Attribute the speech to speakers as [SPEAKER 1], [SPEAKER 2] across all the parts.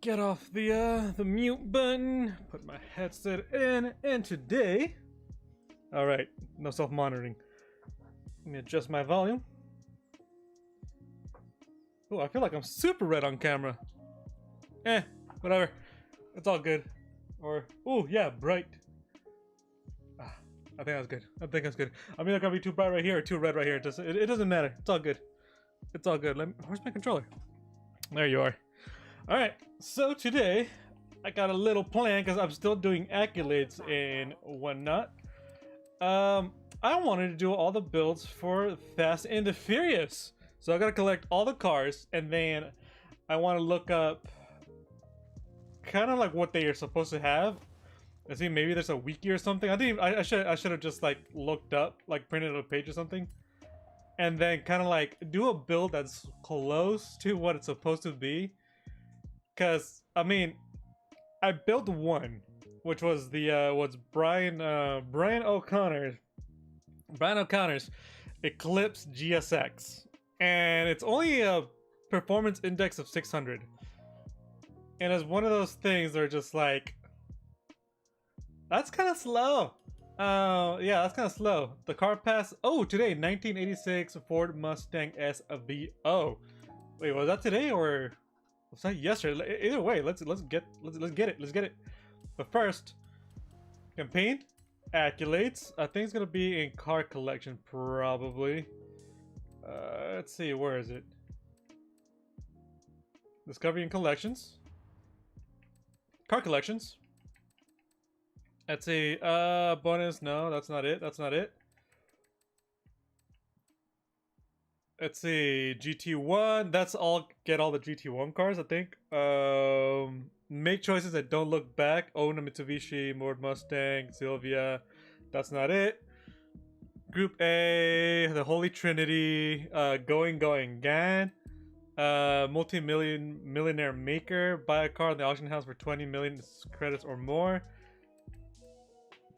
[SPEAKER 1] Get off the mute button. Put my headset in, and today, all right, no self-monitoring. Let me adjust my volume. Oh, I feel like I'm super red on camera. Whatever. It's all good. Or, oh yeah, bright. I think that's good. I think that's good. I'm either gonna be too bright right here or too red right here. It doesn't matter. It's all good. It's all good. Where's my controller? There you are. All right. So today, I got a little plan because I'm still doing accolades and whatnot. I wanted to do all the builds for Fast and the Furious. So I gotta collect all the cars, and then I want to look up kind of like what they are supposed to have. I see maybe there's a wiki or something. I think I should have just like looked up, like printed a page or something, and then kind of like do a build that's close to what it's supposed to be. Cause I mean, I built one, which was the Brian O'Connor's Eclipse GSX, and it's only a performance index of 600, and it's one of those things that are just like, that's kind of slow. Yeah, that's kind of slow. The car pass. Oh, today 1986 Ford Mustang SVO. Wait, was that today or was that yesterday? Either way, let's get it. But first, campaign accolades. I think it's gonna be in car collection probably. Let's see, where is it? Discovery and collections. Car collections. Let's see. Bonus. No, that's not it. That's not it. Let's see. GT1. That's all. Get all the GT1 cars, I think. Make choices that don't look back. Own a Mitsubishi, Ford Mustang, Sylvia. That's not it. Group A. The Holy Trinity. Going, Gan. Millionaire maker. Buy a car in the auction house for 20 million credits or more.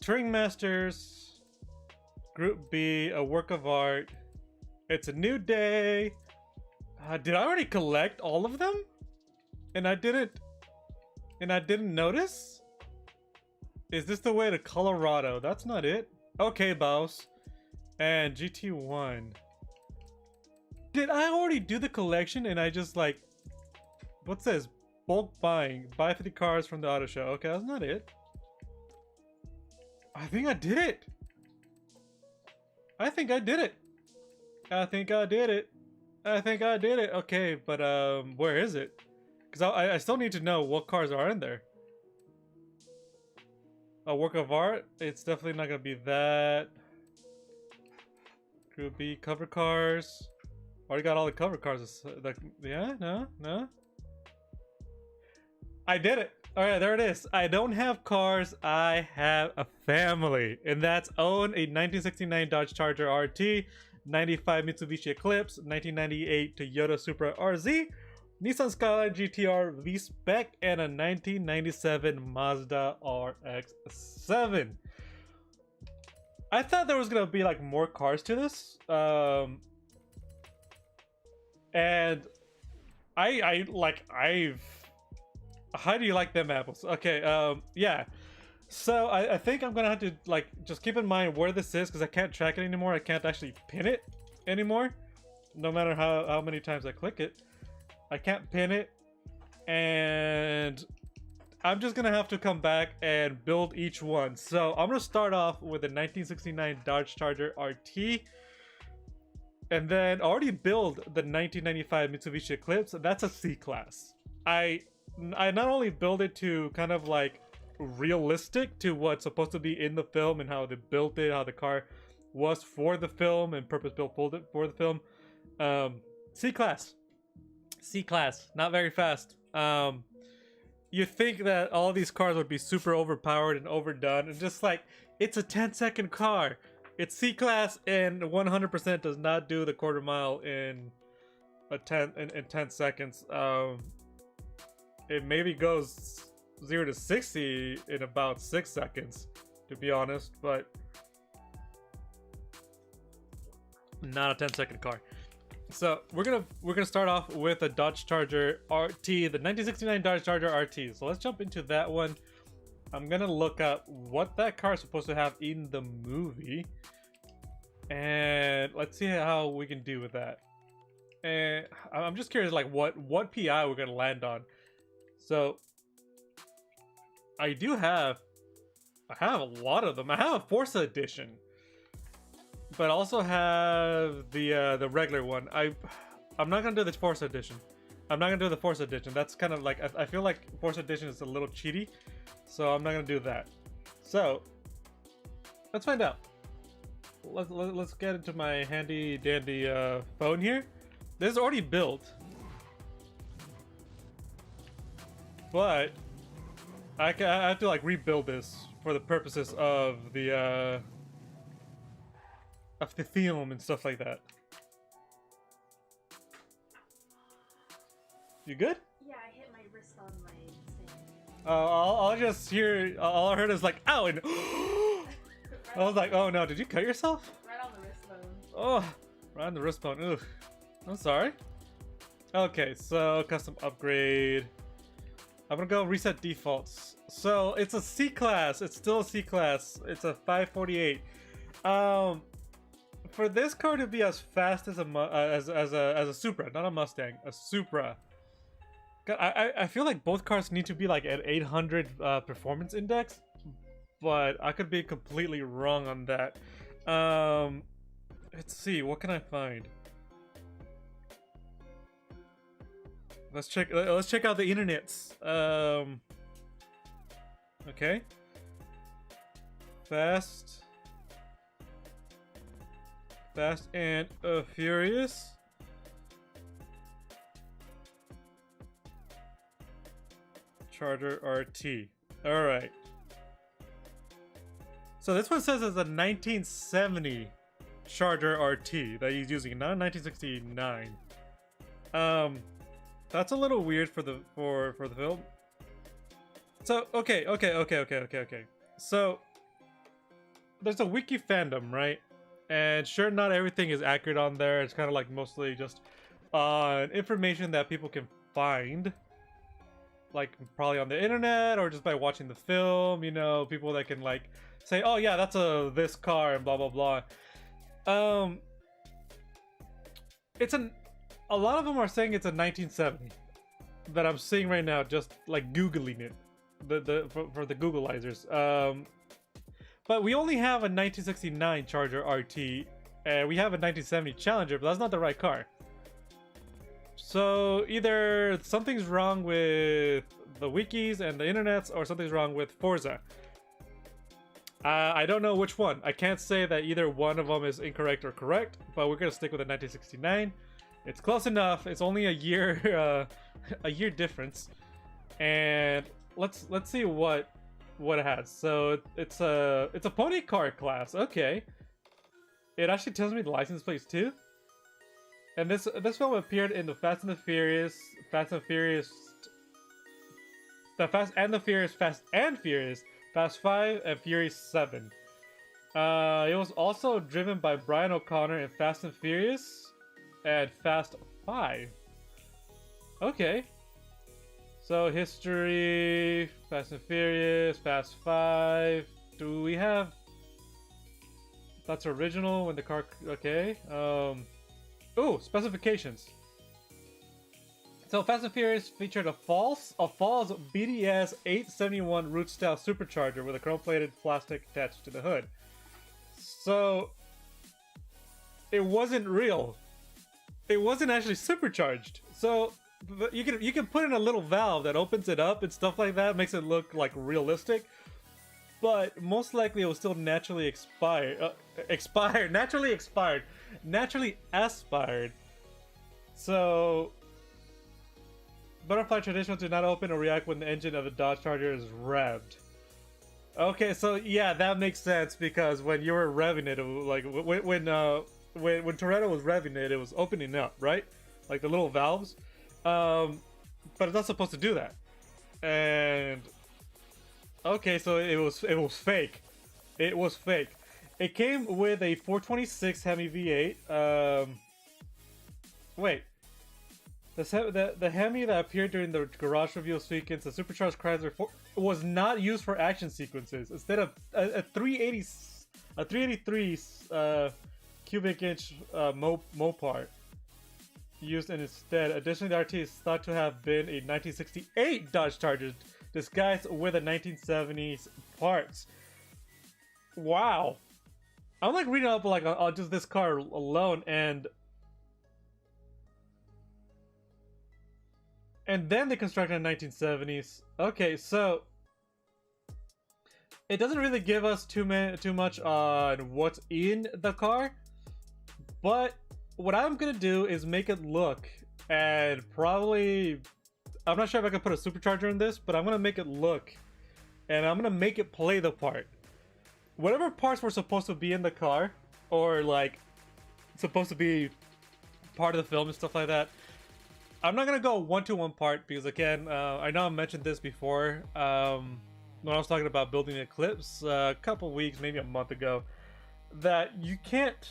[SPEAKER 1] Turing Masters. Group B. A work of art. It's a new day. Did I already collect all of them? And I didn't notice? Is this the way to Colorado? That's not it. Okay, boss. And GT1. Did I already do the collection and I just like, what's this? Bulk buying. Buy 50 cars from the auto show. Okay, that's not it. I think I did it. I think I did it. Okay, but where is it? Because I still need to know what cars are in there. A work of art? It's definitely not gonna be that. Group B, cover cars. Already got all the cover cars. Like, yeah, no. I did it. All right, there it is. I don't have cars. I have a family, and that's own a 1969 Dodge Charger RT, 95 Mitsubishi Eclipse, 1998 Toyota Supra RZ, Nissan Skyline GTR V Spec, and a 1997 Mazda Rx-7. I thought there was gonna be like more cars to this, and how do you like them apples? Okay, yeah. So I think I'm gonna have to like just keep in mind where this is because I can't track it anymore. I can't actually pin it anymore, no matter how many times I click it. I can't pin it, and I'm just gonna have to come back and build each one. So I'm gonna start off with the 1969 Dodge Charger RT, and then already build the 1995 Mitsubishi Eclipse. That's a C-Class. I not only build it to kind of like realistic to what's supposed to be in the film and how they built it, how the car was for the film and purpose built for the film. C-Class, not very fast. You think that all these cars would be super overpowered and overdone, and just like, it's a 10-second car. It's C-Class and 100% does not do the quarter mile in 10 seconds. It maybe goes 0 to 60 in about 6 seconds, to be honest, but Not a 10-second car. So we're gonna start off with a Dodge Charger RT, the 1969 Dodge Charger RT. So let's jump into that one. I'm gonna look up what that car is supposed to have in the movie, and let's see how we can do with that. And I'm just curious, like what PI we're gonna land on. So I have a lot of them. I have a Forza edition, but I also have the regular one. I'm not gonna do the Forza edition. I'm not gonna do the Forza edition. That's kind of like I feel like Forza edition is a little cheaty, so I'm not gonna do that. So let's find out. Let's get into my handy dandy phone here. This is already built, but I have to like rebuild this for the purposes of the film and stuff like that. You good?
[SPEAKER 2] Yeah, I hit my wrist on my thing.
[SPEAKER 1] I'll just hear. All I heard is like, "Ow!" and I was like, "Oh no, did you cut yourself?"
[SPEAKER 2] Right on the wrist bone.
[SPEAKER 1] Oh, right on the wrist bone. Ugh. I'm sorry. Okay, so custom upgrade. I'm gonna go reset defaults. So it's a C class. It's still a C class. It's a 548. For this car to be as fast as a Supra, not a Mustang, a Supra. God, I feel like both cars need to be like at 800 performance index, but I could be completely wrong on that. Let's see, what can I find? Let's check out the internets. Okay. Fast and Furious. Charger RT. All right. So this one says it's a 1970 Charger RT that he's using, not a 1969. That's a little weird for the film. So okay. So there's a wiki fandom, right? And sure, not everything is accurate on there. It's kind of like mostly just information that people can find, like probably on the internet or just by watching the film. You know, people that can like say, "Oh yeah, that's this car," and blah blah blah. A lot of them are saying it's a 1970 that I'm seeing right now, just like Googling it, for the Googleizers. But we only have a 1969 Charger RT, and we have a 1970 Challenger, but that's not the right car. So either something's wrong with the wikis and the internets, or something's wrong with Forza. I don't know which one. I can't say that either one of them is incorrect or correct, but we're gonna stick with the 1969. It's close enough. It's only a year, a year difference, and let's see what it has. So it's a pony car class. Okay, it actually tells me the license plates too. And this film appeared in the Fast and the Furious, Fast and Furious 5 and Furious 7. It was also driven by Brian O'Connor in Fast and Furious and Fast 5. Okay. So history, Fast and Furious, Fast 5. Do we have... That's original when the car... Okay. Oh, specifications. So Fast and Furious featured a false BDS 871 root style supercharger with a chrome-plated plastic attached to the hood. So it wasn't real. It wasn't actually supercharged. So you can put in a little valve that opens it up and stuff like that, makes it look like realistic. But most likely it was still naturally naturally aspired. So butterfly traditionals do not open or react when the engine of the Dodge Charger is revved. Okay, so yeah, that makes sense, because when you were revving it, was like when Toretto was revving it, it was opening up, right? Like the little valves. But it's not supposed to do that. And okay, so it was fake. It was fake. It came with a 426 Hemi V8. Wait. The Hemi that appeared during the garage reveal sequence, the supercharged Chrysler 4, was not used for action sequences. Instead of a 383 cubic inch Mopar used instead. Additionally, the RT is thought to have been a 1968 Dodge Charger disguised with a 1970s parts. Wow. I'm like reading up like on just this car alone, and then they constructed in the 1970s. Okay, so it doesn't really give us too much on what's in the car, but what I'm gonna do is make it look, and probably, I'm not sure if I can put a supercharger in this, but I'm gonna make it look, and I'm gonna make it play the part. Whatever parts were supposed to be in the car, or like supposed to be part of the film and stuff like that, I'm not gonna go one-to-one part because again, I know I mentioned this before when I was talking about building Eclipse a couple weeks, maybe a month ago, that you can't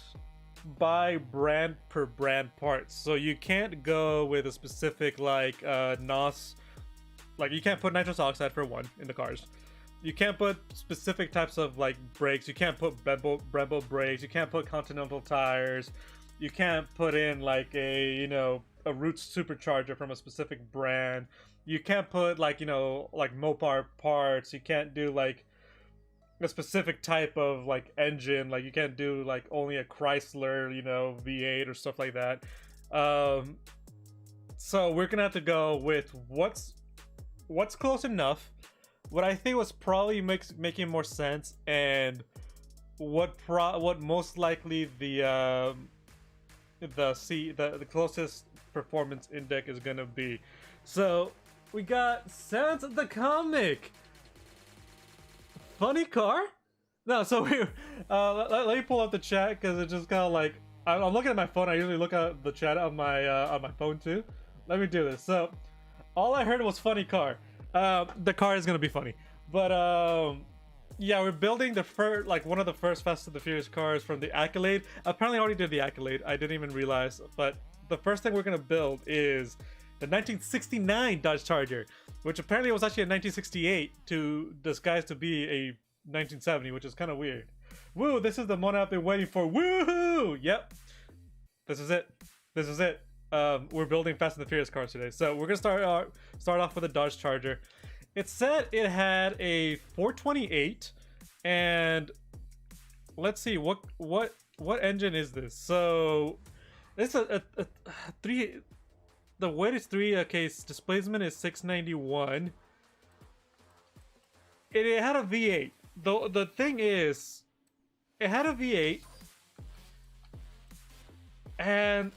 [SPEAKER 1] buy brand per brand parts. So you can't go with a specific like NOS, like you can't put nitrous oxide for one in the cars. You can't put specific types of like brakes. You can't put Brembo brakes. You can't put Continental tires. You can't put in like a a Roots supercharger from a specific brand. You can't put like like Mopar parts. You can't do like a specific type of like engine. Like you can't do like only a Chrysler V8 or stuff like that. So we're gonna have to go with what's close enough, what I think was probably making more sense, and what most likely the closest performance index is gonna be. So we got Sans the Comic. Funny car? No, so we let me pull up the chat because it's just kind of like I'm looking at my phone. I usually look at the chat on my phone too. Let me do this. So all I heard was funny car. The car is gonna be funny, but yeah, we're building the one of the first Fast and the Furious cars from the Accolade. Apparently, I already did the Accolade. I didn't even realize, but the first thing we're gonna build is the 1969 Dodge Charger, which apparently was actually a 1968 to disguise to be a 1970, which is kind of weird. Woo! This is the moment I've been waiting for. Woohoo! Yep, this is it. This is it. We're building Fast and the Furious cars today, so we're gonna start off with a Dodge Charger. It said it had a 428, and let's see what engine is this. So it's a 3. The weight is 3. Okay, displacement is 691. It had a V8. The thing is, it had a V8, and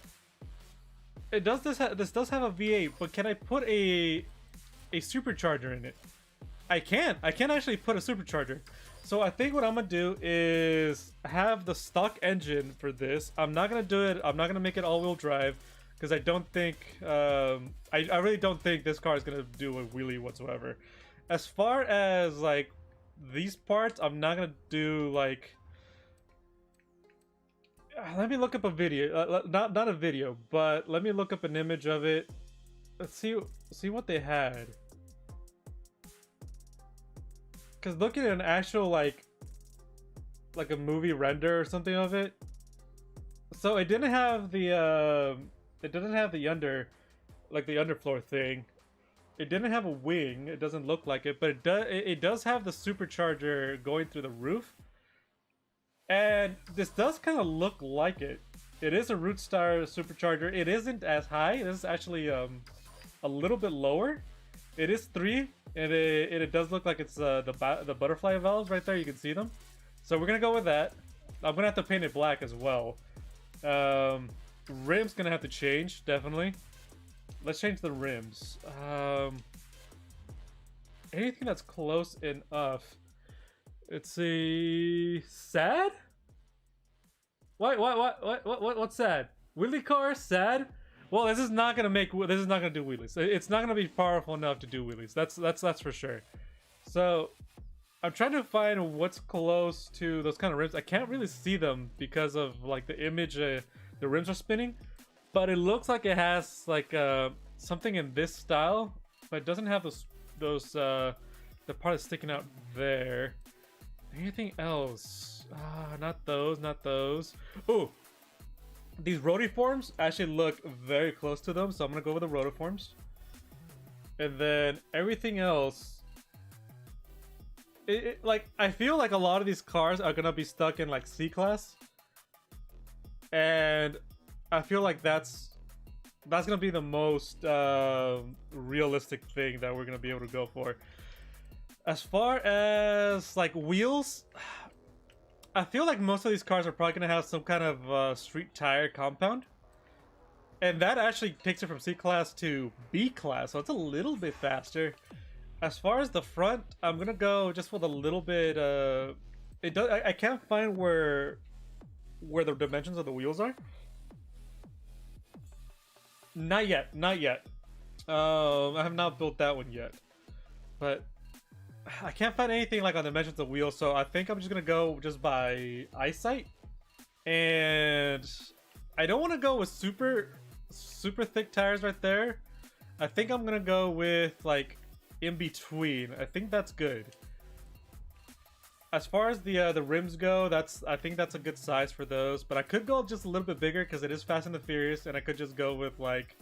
[SPEAKER 1] this does have a V8, but can I put a supercharger in it? I can't actually put a supercharger. So I think what I'm gonna do is have the stock engine for this. I'm not gonna make it all-wheel drive because I don't think I really don't think this car is gonna do a wheelie whatsoever. As far as like these parts, I'm not gonna do like, let me look up a video, not a video, but let me look up an image of it. Let's see what they had. Because looking at an actual like a movie render or something of it, so it didn't have the underfloor thing. It didn't have a wing. It doesn't look like it, but it does have the supercharger going through the roof. And this does kind of look like it. It is a Rootstar supercharger. It isn't as high. It is actually a little bit lower. It is 3, and it does look like it's the butterfly valves right there. You can see them. So we're gonna go with that. I'm gonna have to paint it black as well. Rims gonna have to change, definitely. Let's change the rims. Anything that's close enough. Let's see. Sad? What's sad? Wheelie car? Sad? Well, this is not gonna do wheelies. It's not gonna be powerful enough to do wheelies. That's for sure. So I'm trying to find what's close to those kind of rims. I can't really see them because of like the image the rims are spinning, but it looks like it has like something in this style, but it doesn't have those the part that's sticking out there. Anything else? Not those, not those. Ooh, these rotiforms actually look very close to them, so I'm gonna go with the rotiforms. And then everything else, like, I feel like a lot of these cars are gonna be stuck in like C-Class, and I feel like that's gonna be the most realistic thing that we're gonna be able to go for. As far as like wheels, I feel like most of these cars are probably gonna have some kind of street tire compound, and that actually takes it from C-Class to B-Class, so it's a little bit faster. As far as the front, I'm gonna go just with a little bit. It does. I can't find where the dimensions of the wheels are. Not yet. Not yet. I have not built that one yet, but I can't find anything like on the dimensions of wheels. So I think I'm just gonna go just by eyesight, and I don't want to go with super thick tires right there. I think I'm gonna go with like in between. I think that's good. As far as the rims go, I think that's a good size for those, but I could go just a little bit bigger because it is Fast and the Furious, and I could just go with like,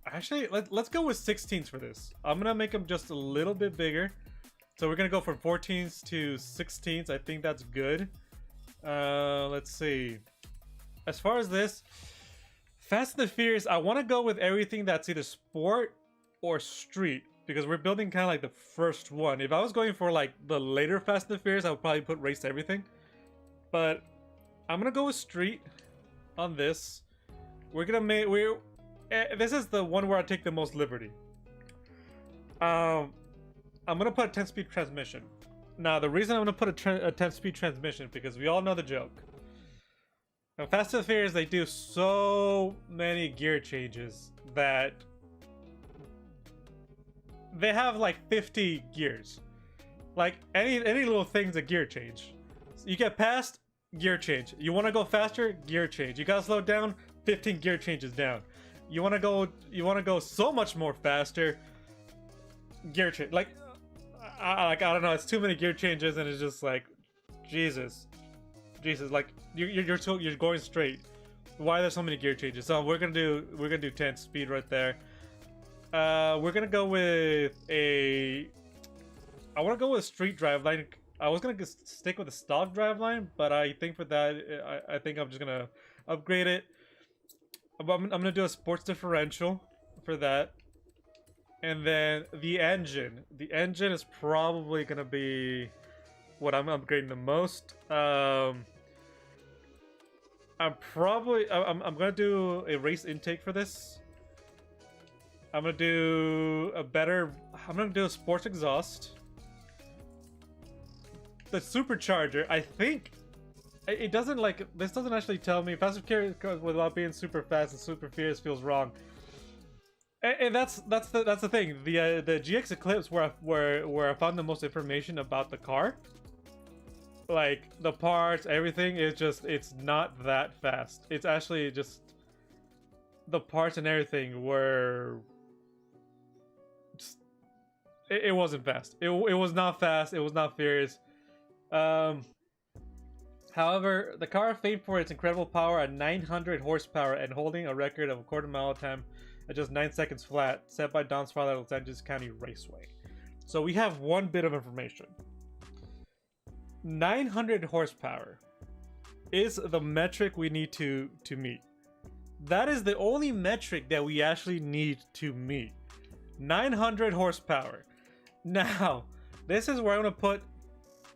[SPEAKER 1] actually let's go with 16s for this. I'm gonna make them just a little bit bigger, so we're gonna go from 14s to 16s. I think that's good. Let's see. As far as this Fast and the Furious, I want to go with everything that's either sport or street, because we're building kind of like the first one. If I was going for like the later Fast and the Furious, I would probably put race everything. But I'm gonna go with street on this. We're gonna make this is the one where I take the most liberty. I'm gonna put a 10-speed transmission. Now the reason I'm gonna put a 10-speed transmission, because we all know the joke. Now, Fast and Furious, they do so many gear changes that they have like 50 gears. Like any little thing's a gear change. So you get past, gear change. You want to go faster, gear change. You gotta slow down, 15 gear changes down. You want to go so much more faster, gear change. Like I don't know. It's too many gear changes, and it's just like, Jesus. Like you're going straight. Why are there so many gear changes? So we're gonna do 10 speed right there. We're gonna go with I want to go with street driveline. I was gonna stick with the stock driveline, but I think for that, I think I'm just gonna upgrade it. I'm gonna do a sports differential for that, and then the engine. The engine is probably gonna be what I'm upgrading the most. I'm gonna do a race intake for this. I'm gonna do a sports exhaust. The supercharger, I think it doesn't like, this doesn't actually tell me. Fast and Furious without being super fast and super furious feels wrong. And that's the thing. The GX Eclipse where I found the most information about the car. Like the parts, everything is just, it's not that fast. It's actually just the parts and everything were just, it wasn't fast. It was not fast. It was not furious. However, the car famed for its incredible power at 900 horsepower and holding a record of a quarter mile time at just 9 seconds flat, set by Don's father at Los Angeles County Raceway. So we have one bit of information. 900 horsepower is the metric we need to meet. That is the only metric that we actually need to meet. 900 horsepower. Now, this is where I'm gonna put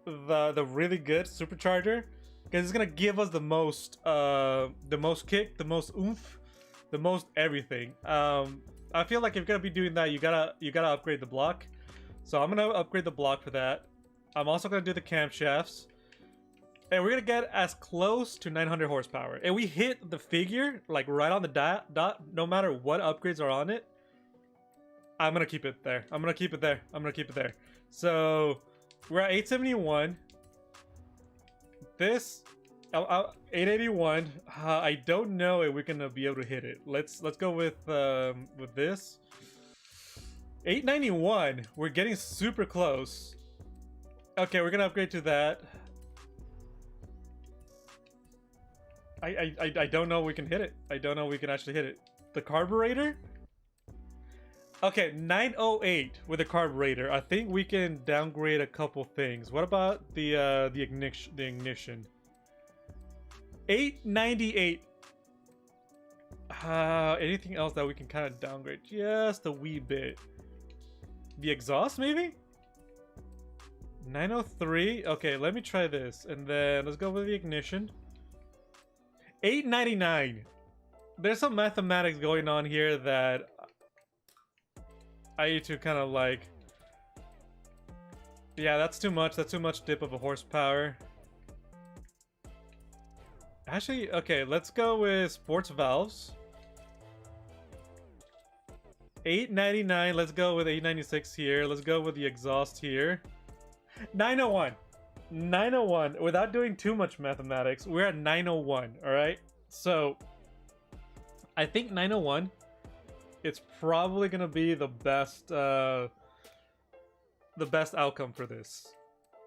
[SPEAKER 1] the really good supercharger, because it's gonna give us the most kick, the most oomph, the most everything. I feel like if you're gonna be doing that, you gotta upgrade the block. So I'm gonna upgrade the block for that. I'm also gonna do the camshafts, and we're gonna get as close to 900 horsepower. And we hit the figure like right on the dot, no matter what upgrades are on it. I'm gonna keep it there. I'm gonna keep it there. I'm gonna keep it there. So we're at 871. This 881. I don't know if we're gonna be able to hit it. Let's go with this. 891. We're getting super close. Okay, we're gonna upgrade to that. I don't know if we can hit it. I don't know if we can actually hit it. The carburetor? Okay, 908 with the carburetor. I think we can downgrade a couple things. What about the ignition? 898. Anything else that we can kind of downgrade just a wee bit? The exhaust, maybe? 903. Okay, let me try this, and then let's go with the ignition. 899. There's some mathematics going on here that I need to kind of like... Yeah, that's too much. That's too much dip of a horsepower. Actually, okay, let's go with sports valves. 899. Let's go with 896 here. Let's go with the exhaust here. 901. 901. Without doing too much mathematics, we're at 901. All right. So I think 901. It's probably gonna be the best outcome for this,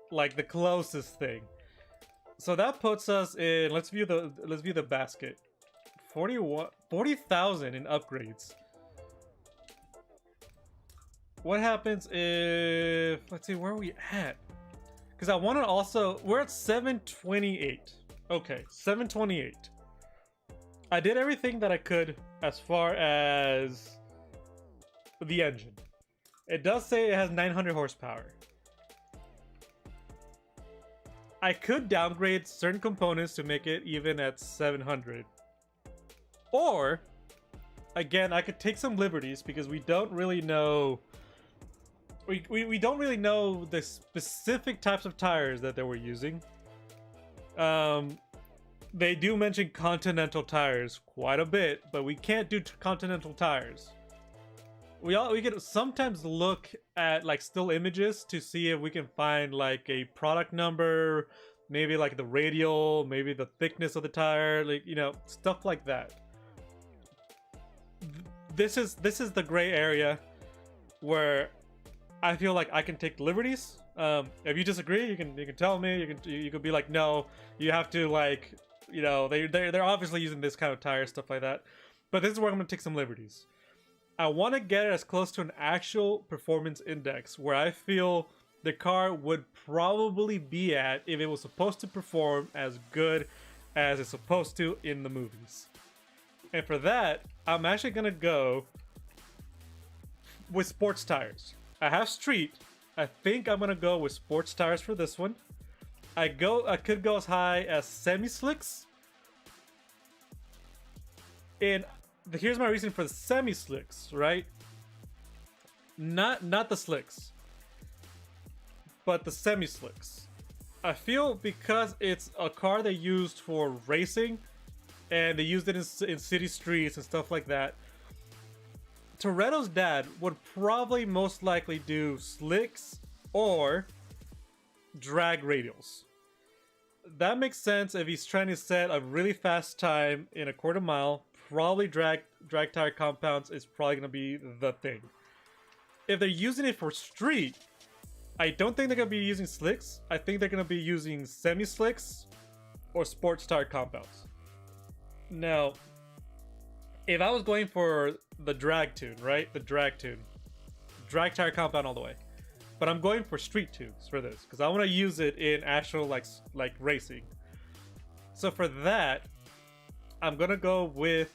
[SPEAKER 1] like the closest thing. So that puts us in. Let's view the basket. 40,000 in upgrades. What happens if, let's see, where are we at? Because I want to also, we're at 728. Okay, 728. I did everything that I could as far as the engine. It does say it has 900 horsepower. I could downgrade certain components to make it even at 700. Or, again, I could take some liberties because we don't really know... We don't really know the specific types of tires that they were using. They do mention Continental tires quite a bit, but we can't do Continental tires. We can sometimes look at like still images to see if we can find like a product number, maybe like the radial, maybe the thickness of the tire, like, you know, stuff like that. This is the gray area where I feel like I can take liberties. If you disagree, you can tell me. You could be like, no, you have to, like, you know, they're obviously using this kind of tire, stuff like that. But this is where I'm gonna take some liberties. I want to get it as close to an actual performance index where I feel the car would probably be at if it was supposed to perform as good as it's supposed to in the movies. And for that, I'm actually gonna go with sports tires. I have street. I think I'm gonna go with sports tires for this one. I could go as high as semi-slicks. And here's my reason for the semi-slicks, right? Not the slicks, but the semi-slicks. I feel because it's a car they used for racing, and they used it in city streets and stuff like that. Toretto's dad would probably most likely do slicks or drag radials. That makes sense if he's trying to set a really fast time in a quarter mile. Probably drag tire compounds is probably going to be the thing. If they're using it for street, I don't think they're going to be using slicks. I think they're going to be using semi-slicks or sports tire compounds. Now, if I was going for the drag tune, right? The drag tune. Drag tire compound all the way. But I'm going for street tunes for this because I want to use it in actual like racing. So for that, I'm going to go with...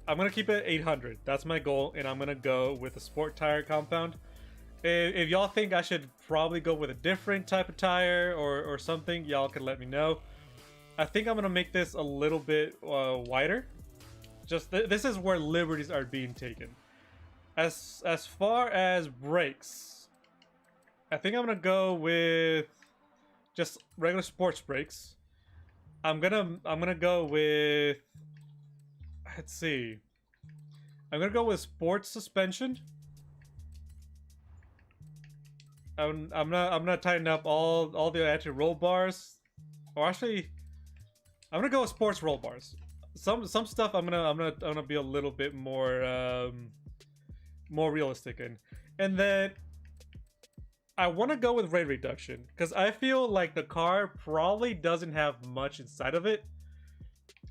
[SPEAKER 1] I'm going to keep it at 800. That's my goal. And I'm going to go with a sport tire compound. If y'all think I should probably go with a different type of tire or something, y'all can let me know. I think I'm going to make this a little bit wider. Just this is where liberties are being taken. As far as brakes, I think I'm going to go with just regular sports brakes. I'm gonna go with, let's see. I'm gonna go with sports suspension. I'm not tightening up all the anti-roll bars, or actually, I'm gonna go with sports roll bars. Some stuff I'm gonna be a little bit more more realistic in, and then I want to go with rate reduction because I feel like the car probably doesn't have much inside of it.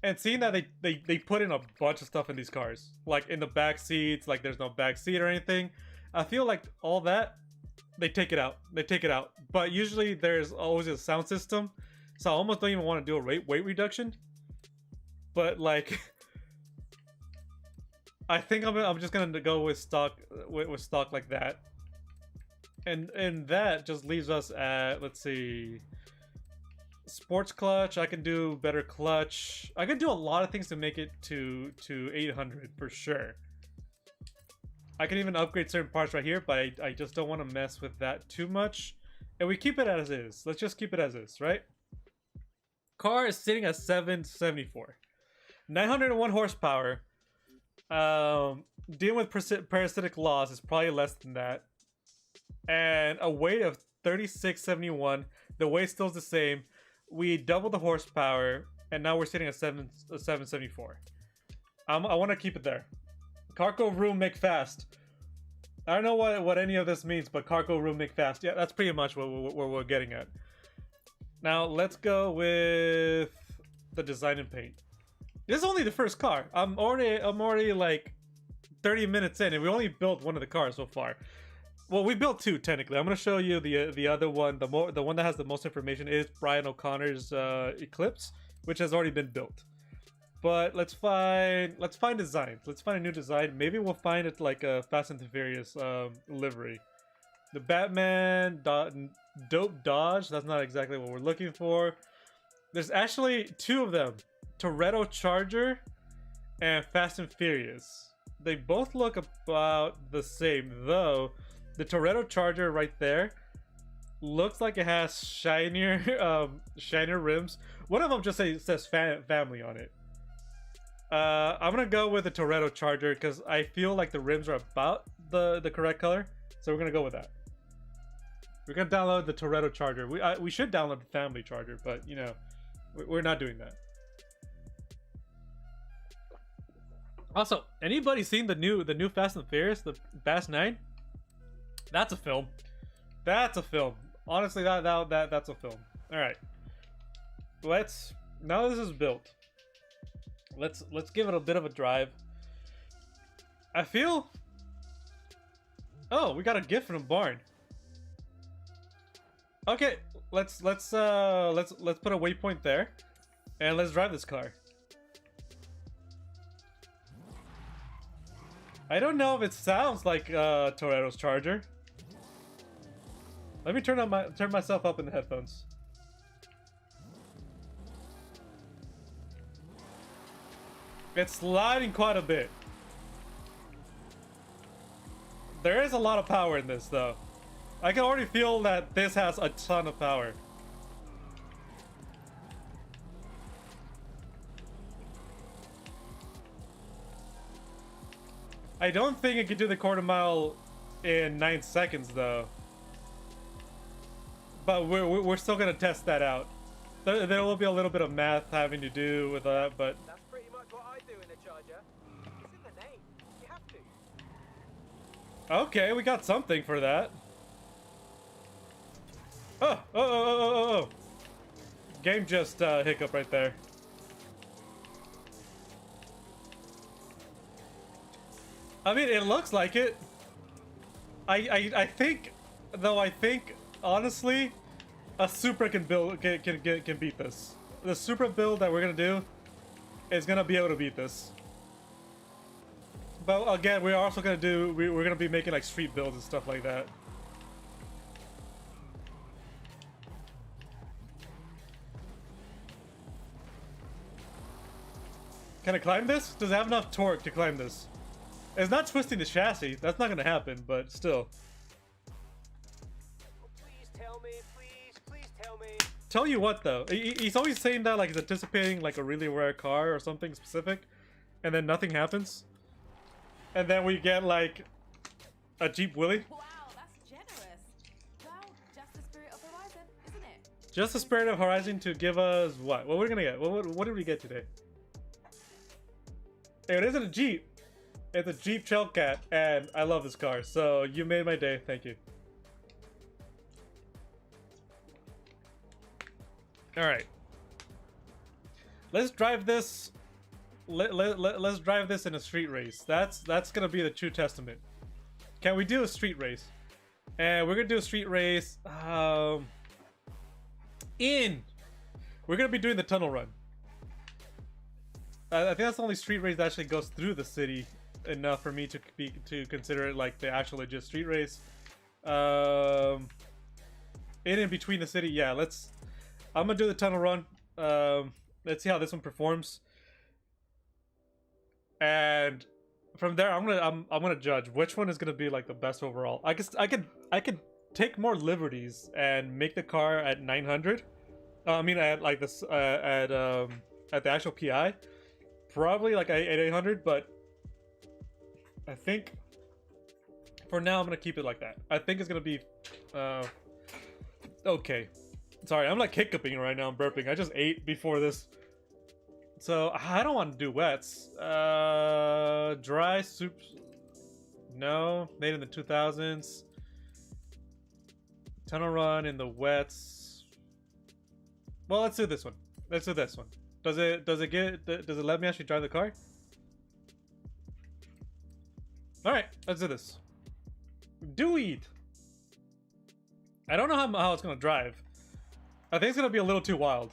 [SPEAKER 1] And seeing that they put in a bunch of stuff in these cars, like in the back seats, like there's no back seat or anything, I feel like all that they take it out. They take it out. But usually there's always a sound system, so I almost don't even want to do a weight reduction. But like, I think I'm just gonna go with stock like that, and that just leaves us at, let's see, sports clutch. I can do better clutch. I can do a lot of things to make it to 800 for sure. I can even upgrade certain parts right here, but I just don't want to mess with that too much. And we keep it as is. Let's just keep it as is, right? Car is sitting at 774. 901 horsepower. Dealing with parasitic loss is probably less than that. And a weight of 3671. The weight still is the same. We doubled the horsepower, and now we're sitting at 774. I want to keep it there. Cargo room make fast. I don't know what any of this means, but cargo room make fast. Yeah, that's pretty much what we're getting at. Now let's go with the design and paint. This is only the first car. I'm already like 30 minutes in, and we only built one of the cars so far. Well, we built two technically. I'm gonna show you the other one. The one that has the most information is Brian O'Connor's Eclipse, which has already been built. But let's find designs. Let's find a new design. Maybe we'll find it like a Fast and the Furious livery. The Batman Dope Dodge. That's not exactly what we're looking for. There's actually two of them: Toretto Charger and Fast and Furious. They both look about the same, though. The Toretto Charger right there looks like it has shinier shinier rims. One of them just says family on it. I'm gonna go with the Toretto Charger because I feel like the rims are about the correct color, so we're gonna go with that. We're gonna download the Toretto Charger. We should download the Family Charger, but you know, we're not doing that. Also, anybody seen the new Fast and Furious, the Fast 9? That's a film. That's a film. Honestly, that's a film. All right. Now this is built. Let's give it a bit of a drive. I feel. Oh, we got a gift from the barn. Okay, let's put a waypoint there, and let's drive this car. I don't know if it sounds like Toretto's Charger. Let me turn myself up in the headphones. It's sliding quite a bit. There is a lot of power in this, though. I can already feel that this has a ton of power. I don't think it can do the quarter mile in 9 seconds, though. But we're still gonna test that out. There will be a little bit of math having to do with that, but
[SPEAKER 3] that's pretty much what I do in a Charger. It's in the name. You have to.
[SPEAKER 1] Okay, we got something for that. Oh. Game just hiccup right there. I mean, it looks like it. I think, though. I think honestly, a Supra can beat this. The Supra build that we're gonna do is gonna be able to beat this. But again, we're also gonna do. We're gonna be making like street builds and stuff like that. Can I climb this? Does it have enough torque to climb this? It's not twisting the chassis. That's not gonna happen, but still.
[SPEAKER 3] Please tell me, please tell me.
[SPEAKER 1] Tell you what, though, he's always saying that like he's anticipating like a really rare car or something specific, and then nothing happens, and then we get like a Jeep Willy.
[SPEAKER 4] Wow, that's generous.
[SPEAKER 1] Just the Spirit of Horizon to give us what? What we're gonna get? What did we get today? It isn't a Jeep. It's a Jeep Trailcat, and I love this car. So you made my day. Thank you. All right. Let's drive this. Let's drive this in a street race. That's gonna be the true testament. Can we do a street race? And we're gonna do a street race. We're gonna be doing the tunnel run. I think that's the only street race that actually goes through the city enough for me to consider it like the actual legit street race. In and between the city, yeah. I'm gonna do the tunnel run. Let's see how this one performs, and from there, I'm gonna judge which one is gonna be like the best overall. I could take more liberties and make the car at 900. I mean, at like this at the actual PI, probably like at 800. But I think for now I'm gonna keep it like that. I think it's gonna be okay. Sorry, I'm like hiccuping right now. I'm burping. I just ate before this. So, I don't want to do wets. Dry soups. No. Made in the 2000s. Tunnel run in the wets. Well, let's do this one. Let's do this one. Does it let me actually drive the car? Alright, let's do this. Do it! I don't know how it's gonna drive. I think it's gonna be a little too wild.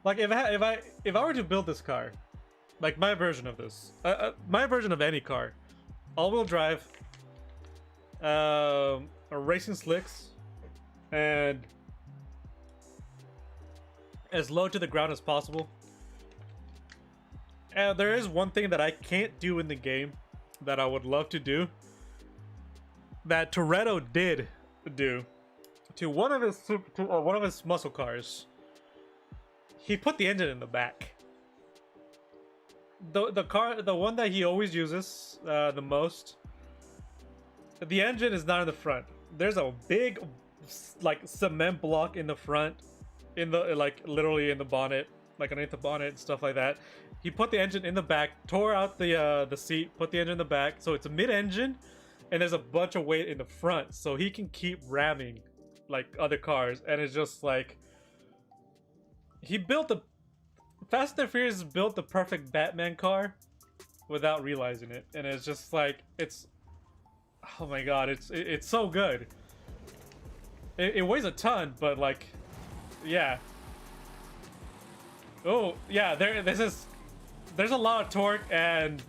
[SPEAKER 1] Like if I were to build this car, like my version of this, my version of any car, all-wheel drive, racing slicks, and as low to the ground as possible. And there is one thing that I can't do in the game that I would love to do, that Toretto did do to one of his muscle cars. He put the engine in the back. The one that he always uses the most, the engine is not in the front. There's a big like cement block in the front, in the like literally in the bonnet, like underneath the bonnet and stuff like that. He put the engine in the back, tore out the seat, put the engine in the back, so it's a mid-engine, and there's a bunch of weight in the front, so he can keep ramming like other cars. And it's just like, he built the Fast and Furious built the perfect Batman car without realizing it, and it's just like, it's, oh my god, it's so good. It weighs a ton, but like, yeah. Oh yeah, there's a lot of torque, and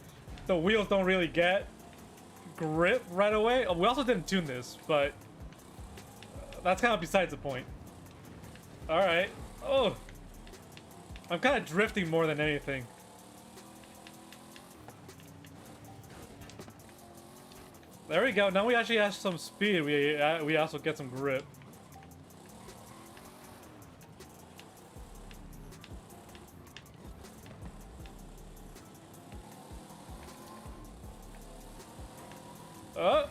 [SPEAKER 1] the wheels don't really get grip right away. We also didn't tune this, but that's kind of besides the point. All right. Oh. I'm kind of drifting more than anything. There we go. Now we actually have some speed. We also get some grip. Oh,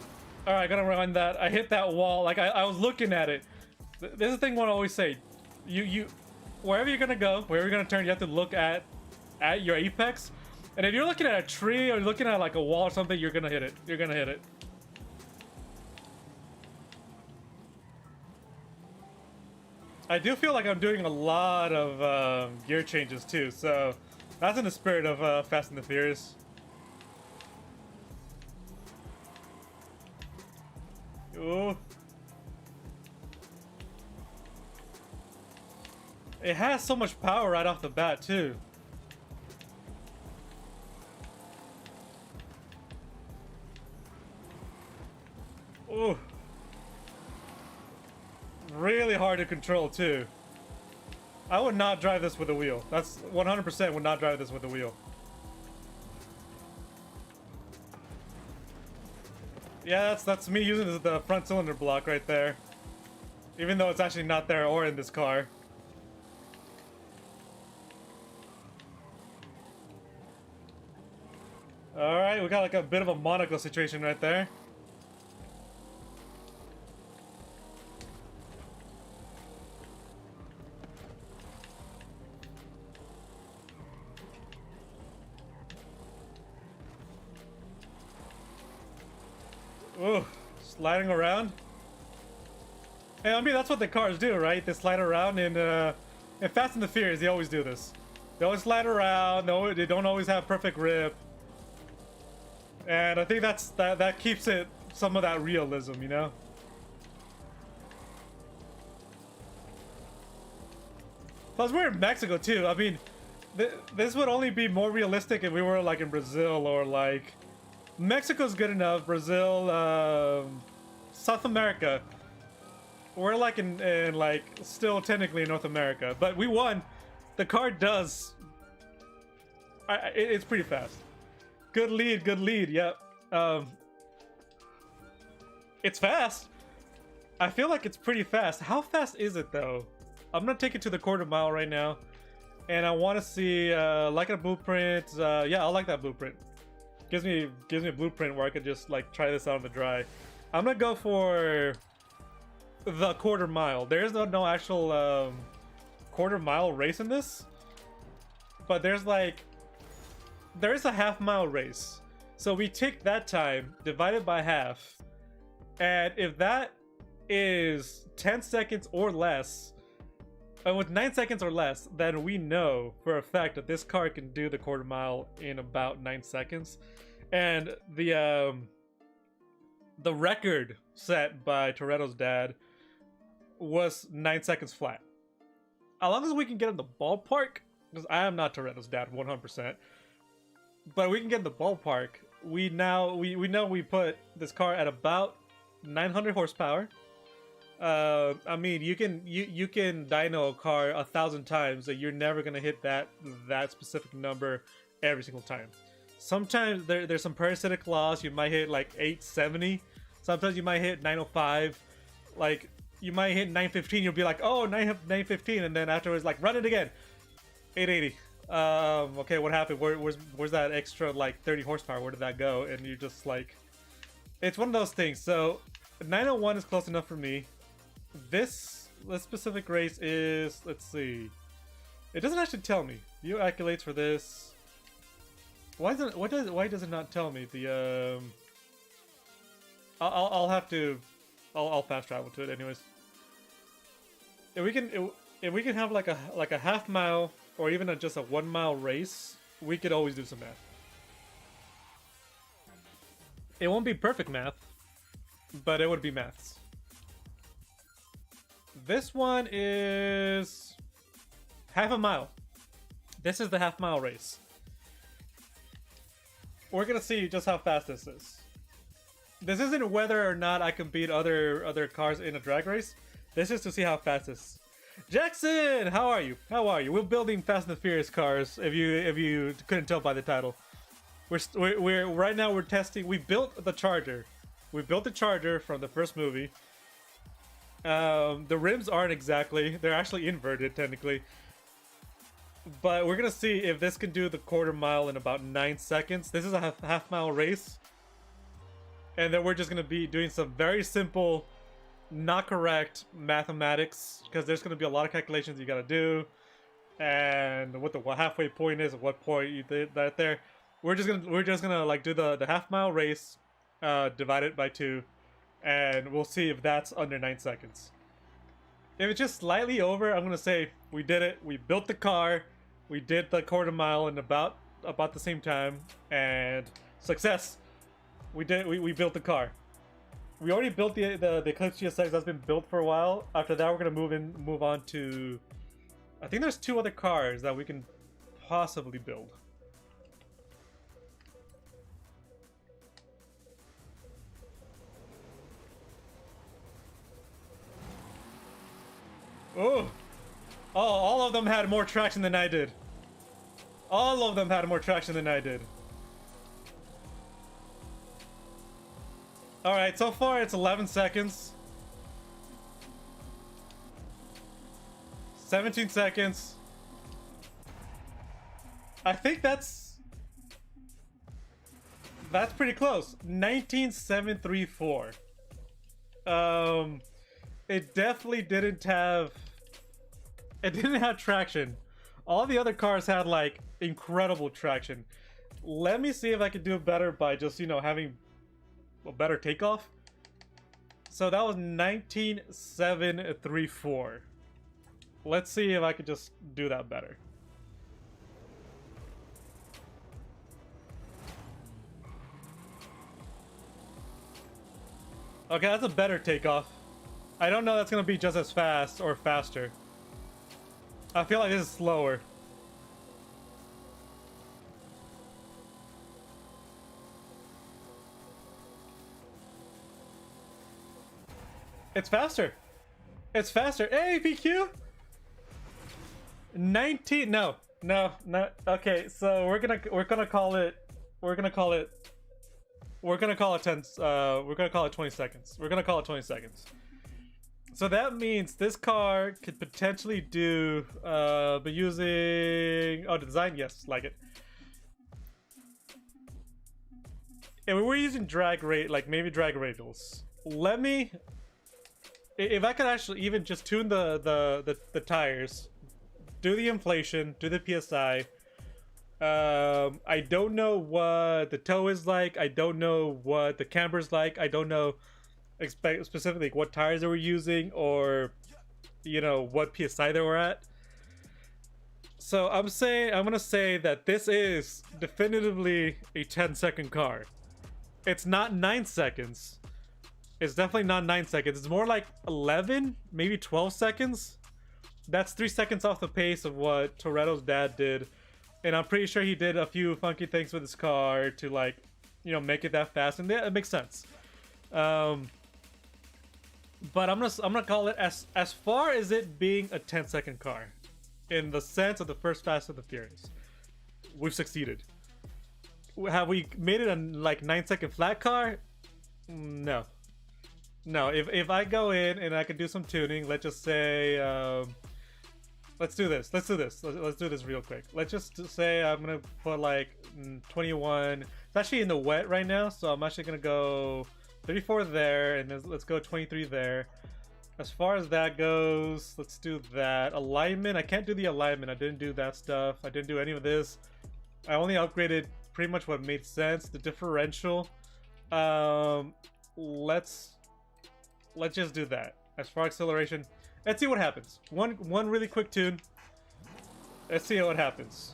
[SPEAKER 1] all right. Gotta run that. I hit that wall. Like I was looking at it. This is the thing I always say. Wherever you're gonna go, wherever you're gonna turn, you have to look at your apex. And if you're looking at a tree or you're looking at like a wall or something, you're gonna hit it. You're gonna hit it. I do feel like I'm doing a lot of gear changes too, so that's in the spirit of Fast and the Furious. Ooh. It has so much power right off the bat, too. Ooh. Really hard to control, too. I would not drive this with a wheel. That's 100% would not drive this with a wheel. Yeah, that's me using the front cylinder block right there. Even though it's actually not there or in this car. Alright, we got like a bit of a Monaco situation right there. Ooh, sliding around. And I mean, that's what the cars do, right? They slide around, and in Fast and the Furious, they always do this. They always slide around. No, they don't always have perfect grip. And I think that keeps it some of that realism, you know? Plus, we're in Mexico too. I mean, this would only be more realistic if we were like in Brazil or like Mexico's good enough. Brazil, South America. We're like in like still technically in North America, but we won. The car does. It's pretty fast. Good lead, good lead. Yep. It's fast. I feel like it's pretty fast. How fast is it though? I'm gonna take it to the quarter mile right now, and I want to see like a blueprint. Yeah, I like that blueprint. Gives me a blueprint where I could just like try this out on the dry. I'm gonna go for the quarter mile. There is no actual quarter mile race in this, but there is a half-mile race. So we take that time, divide it by half, and if that is 10 seconds or less, with 9 seconds or less, then we know for a fact that this car can do the quarter mile in about 9 seconds. And the record set by Toretto's dad was 9 seconds flat. As long as we can get in the ballpark, because I am not Toretto's dad 100%, but we can get in the ballpark. We know we put this car at about 900 horsepower. I mean, you can dyno a car 1,000 times, so you're never gonna hit that specific number every single time. Sometimes there's some parasitic loss. You might hit like 870. Sometimes you might hit 905. Like you might hit 915. You'll be like, oh, 915, and then afterwards, like, run it again. 880. Okay, what happened? Where's that extra like 30 horsepower? Where did that go? And you're just like, it's one of those things. So 901 is close enough for me. This specific race is, let's see, it doesn't actually tell me. View accolades for this. Why does it not tell me the I'll fast travel to it anyways. If we can have like a half mile or even just a 1 mile race, we could always do some math. It won't be perfect math, but it would be maths. This one is half a mile. This is the half mile race. We're gonna see just how fast this is. This isn't whether or not I can beat other cars in a drag race. This is to see how fast this is. Jackson, how are you? How are you? We're building Fast and the Furious cars. If you couldn't tell by the title, we're right now we're testing. We built the Charger. We built the Charger from the first movie. The rims aren't exactly. They're actually inverted technically. But we're gonna see if this can do the quarter mile in about 9 seconds. This is a half mile race, and then we're just gonna be doing some very simple, not correct mathematics, because there's going to be a lot of calculations you got to do, and what the halfway point is, at what point you did that there. We're just gonna like do the half mile race, divide it by 2, and we'll see if that's under 9 seconds. If it's just slightly over, I'm gonna say we did it. We built the car, we did the quarter mile in about the same time, and success. We built the car. We already built the Eclipse GSX. That's been built for a while. After that, we're gonna move on to. I think there's 2 other cars that we can possibly build. Oh, all of them had more traction than I did. All of them had more traction than I did. Alright, so far it's 11 seconds. 17 seconds. I think that's pretty close. 19,734. It definitely didn't have traction. All the other cars had like incredible traction. Let me see if I can do it better by just, you know, having a better takeoff. So that was 19,734. Let's see if I could just do that better. Okay, that's a better takeoff. I don't know that's gonna be just as fast or faster. I feel like this is slower. It's faster. It's faster. Hey, PQ. 19. No. Okay, so we're gonna call it 10. We're gonna call it 20 seconds. We're gonna call it 20 seconds. So that means this car could potentially do by using the design. Yes, like it. And we were using drag rate, like maybe drag radials. Let me. If I could actually even just tune the tires, do the inflation, do the PSI. I don't know what the toe is like. I don't know what the camber's like. I don't know specifically what tires they were using or, you know, what PSI they were at. So I'm gonna say that this is definitively a 10-second car. It's not 9 seconds. It's definitely not 9 seconds. It's more like 11, maybe 12 seconds. That's 3 seconds off the pace of what Toretto's dad did. And I'm pretty sure he did a few funky things with his car to, like, you know, make it that fast. And yeah, it makes sense. But I'm gonna call it as far as it being a 10-second car. In the sense of the first Fast and the Furious. We've succeeded. Have we made it a, like, 9-second flat car? No. No, if I go in and I can do some tuning, let's just say, let's do this. Let's do this real quick. Let's just say I'm gonna put like 21. It's actually in the wet right now, so I'm actually gonna go 34 there, and then let's go 23 there. As far as that goes, let's do that. Alignment, I can't do the alignment. I didn't do that stuff. I didn't do any of this. I only upgraded pretty much what made sense. The differential. Let's just do that. As far as acceleration, let's see what happens. One really quick tune. Let's see what happens.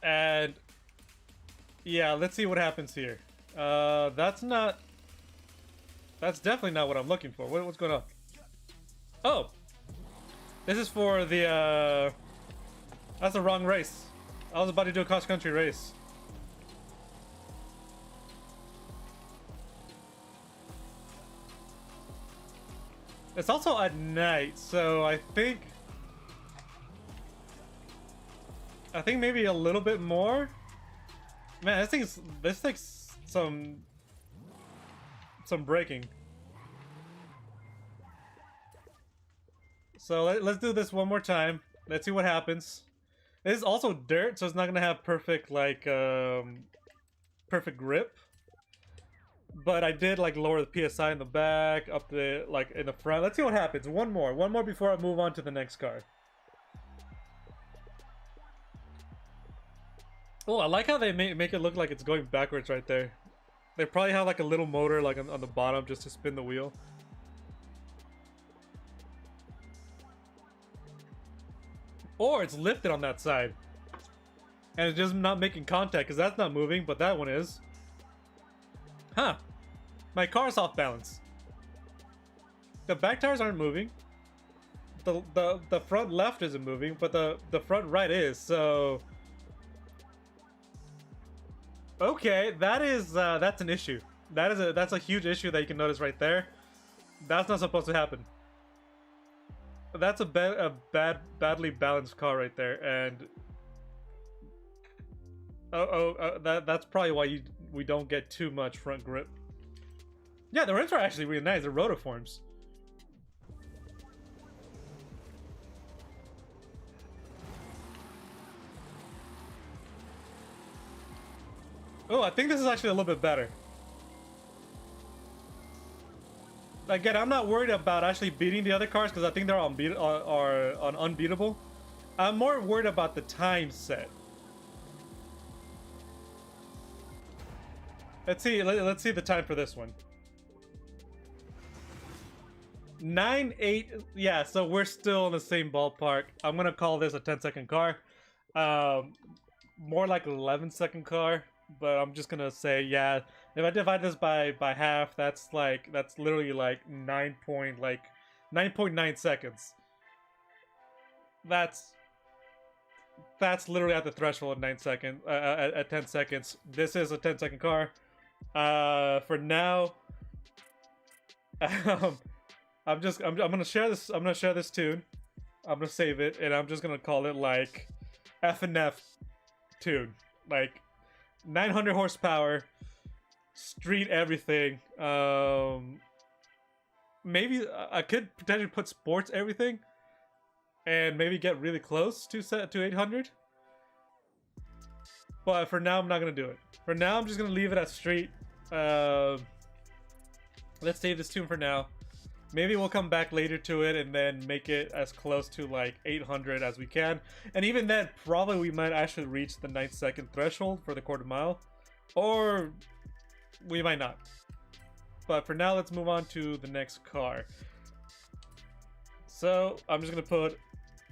[SPEAKER 1] And yeah, let's see what happens here. That's definitely not what I'm looking for. What's going on? Oh, this is for the that's the wrong race. I was about to do a cross-country race. It's also at night, so I think maybe a little bit more. Man, this takes some braking. So let's do this one more time. Let's see what happens. This is also dirt, so it's not gonna have perfect perfect grip. But I did like lower the PSI in the back, up the like in the front. Let's see what happens. One more before I move on to the next car. Oh, I like how they make it look like it's going backwards right there. They probably have like a little motor like on the bottom just to spin the wheel. Or it's lifted on that side. And it's just not making contact because that's not moving, but that one is. Huh. My car's off balance. The back tires aren't moving. The front left isn't moving, but the front right is, so. Okay, that's an issue. That's a huge issue that you can notice right there. That's not supposed to happen. That's a badly balanced car right there, and that's probably why we don't get too much front grip. Yeah, the rims are actually really nice. They're rotiforms. Oh, I think this is actually a little bit better. Again, I'm not worried about actually beating the other cars because I think they're on unbeatable. I'm more worried about the time set. Let's see. Let's see the time for this one. 9:08. Yeah, so we're still in the same ballpark. I'm gonna call this a 10-second car. More like 11-second car, but I'm just gonna say, yeah. If I divide this by half, that's literally like 9.9 seconds. That's literally at the threshold of 9 seconds. At 10 seconds, this is a 10-second car. For now, I'm gonna share this. I'm gonna share this tune. I'm gonna save it, and I'm just gonna call it like F&F tune, like 900 horsepower, street everything. Maybe I could potentially put sports everything, and maybe get really close to 800. But for now, I'm not gonna do it. For now, I'm just gonna leave it at street. Let's save this tune for now. Maybe we'll come back later to it and then make it as close to like 800 as we can. And even then, probably we might actually reach the 9-second threshold for the quarter mile. Or we might not. But for now, let's move on to the next car. So I'm just gonna put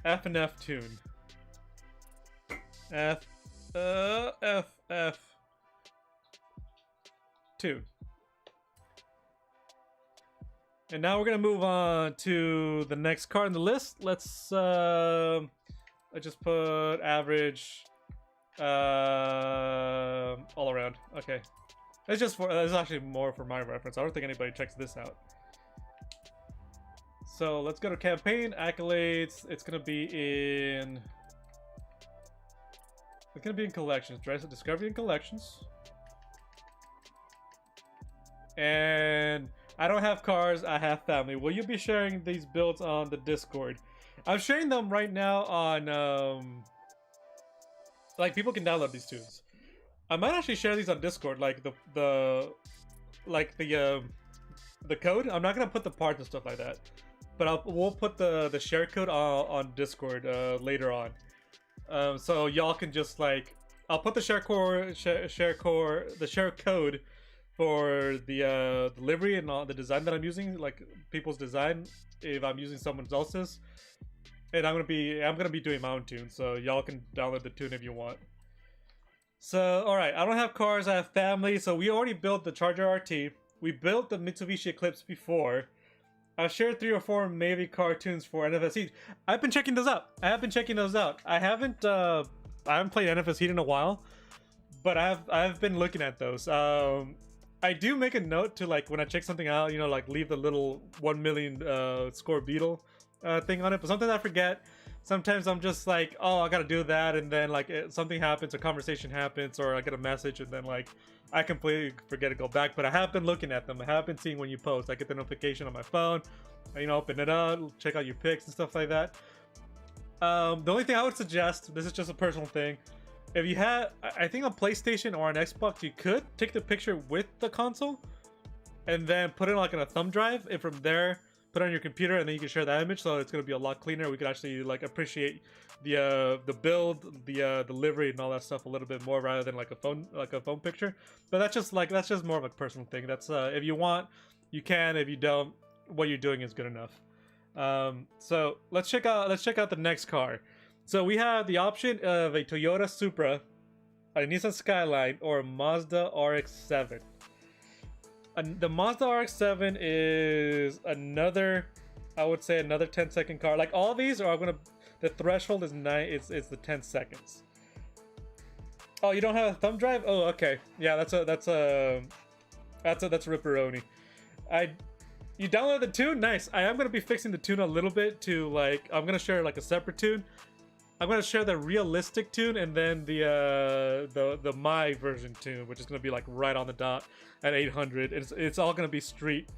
[SPEAKER 1] F&F tune. F tune. And now we're gonna move on to the next car in the list. Let's just put average all around. Okay. That's actually more for my reference. I don't think anybody checks this out. So let's go to campaign, accolades. It's gonna be in collections, right? So discovery and collections. And I don't have cars, I have family. Will you be sharing these builds on the Discord? I'm sharing them right now on like people can download these tunes. I might actually share these on Discord, like the code. I'm not gonna put the parts and stuff like that, but we'll put the share code on Discord later on. So y'all can just like, I'll put the share code for the livery and all the design that I'm using, like people's design, if I'm using someone else's. And I'm gonna be doing my own tune, so y'all can download the tune if you want. So, alright, I don't have cars, I have family. So we already built the Charger RT. We built the Mitsubishi Eclipse before. I've shared 3 or 4 maybe cartoons for NFS Heat. I've been checking those out. I haven't played NFS Heat in a while, but I've been looking at those. I do make a note to, like, when I check something out, you know, like leave the little 1 million score beetle thing on it. But sometimes I forget. Sometimes I'm just like, oh, I gotta do that, and then like something happens, a conversation happens, or I get a message, and then like I completely forget to go back. But I have been looking at them. I have been seeing when you post. I get the notification on my phone. You know, open it up, check out your pics and stuff like that. The only thing I would suggest, this is just a personal thing, if you had, I think on PlayStation or on Xbox, you could take the picture with the console and then put it like on a thumb drive, and from there put it on your computer, and then you can share that image. So it's gonna be a lot cleaner. We could actually like appreciate the build, the delivery, and all that stuff a little bit more, rather than like a phone picture. But that's just more of a personal thing. That's if you want, you can. If you don't, what you're doing is good enough. So let's check out the next car. So we have the option of a Toyota Supra, a Nissan Skyline, or a Mazda Rx-7. The Mazda Rx-7 is another, I would say, another 10-second car. Like all these are the threshold is 9. It's the 10 seconds. Oh, you don't have a thumb drive? Oh, okay. Yeah, that's a ripperoni. You downloaded the tune? Nice. I am gonna be fixing the tune a little bit to like, I'm gonna share like a separate tune. I'm gonna share the realistic tune, and then the my version tune, which is gonna be like right on the dot at 800. It's all gonna be street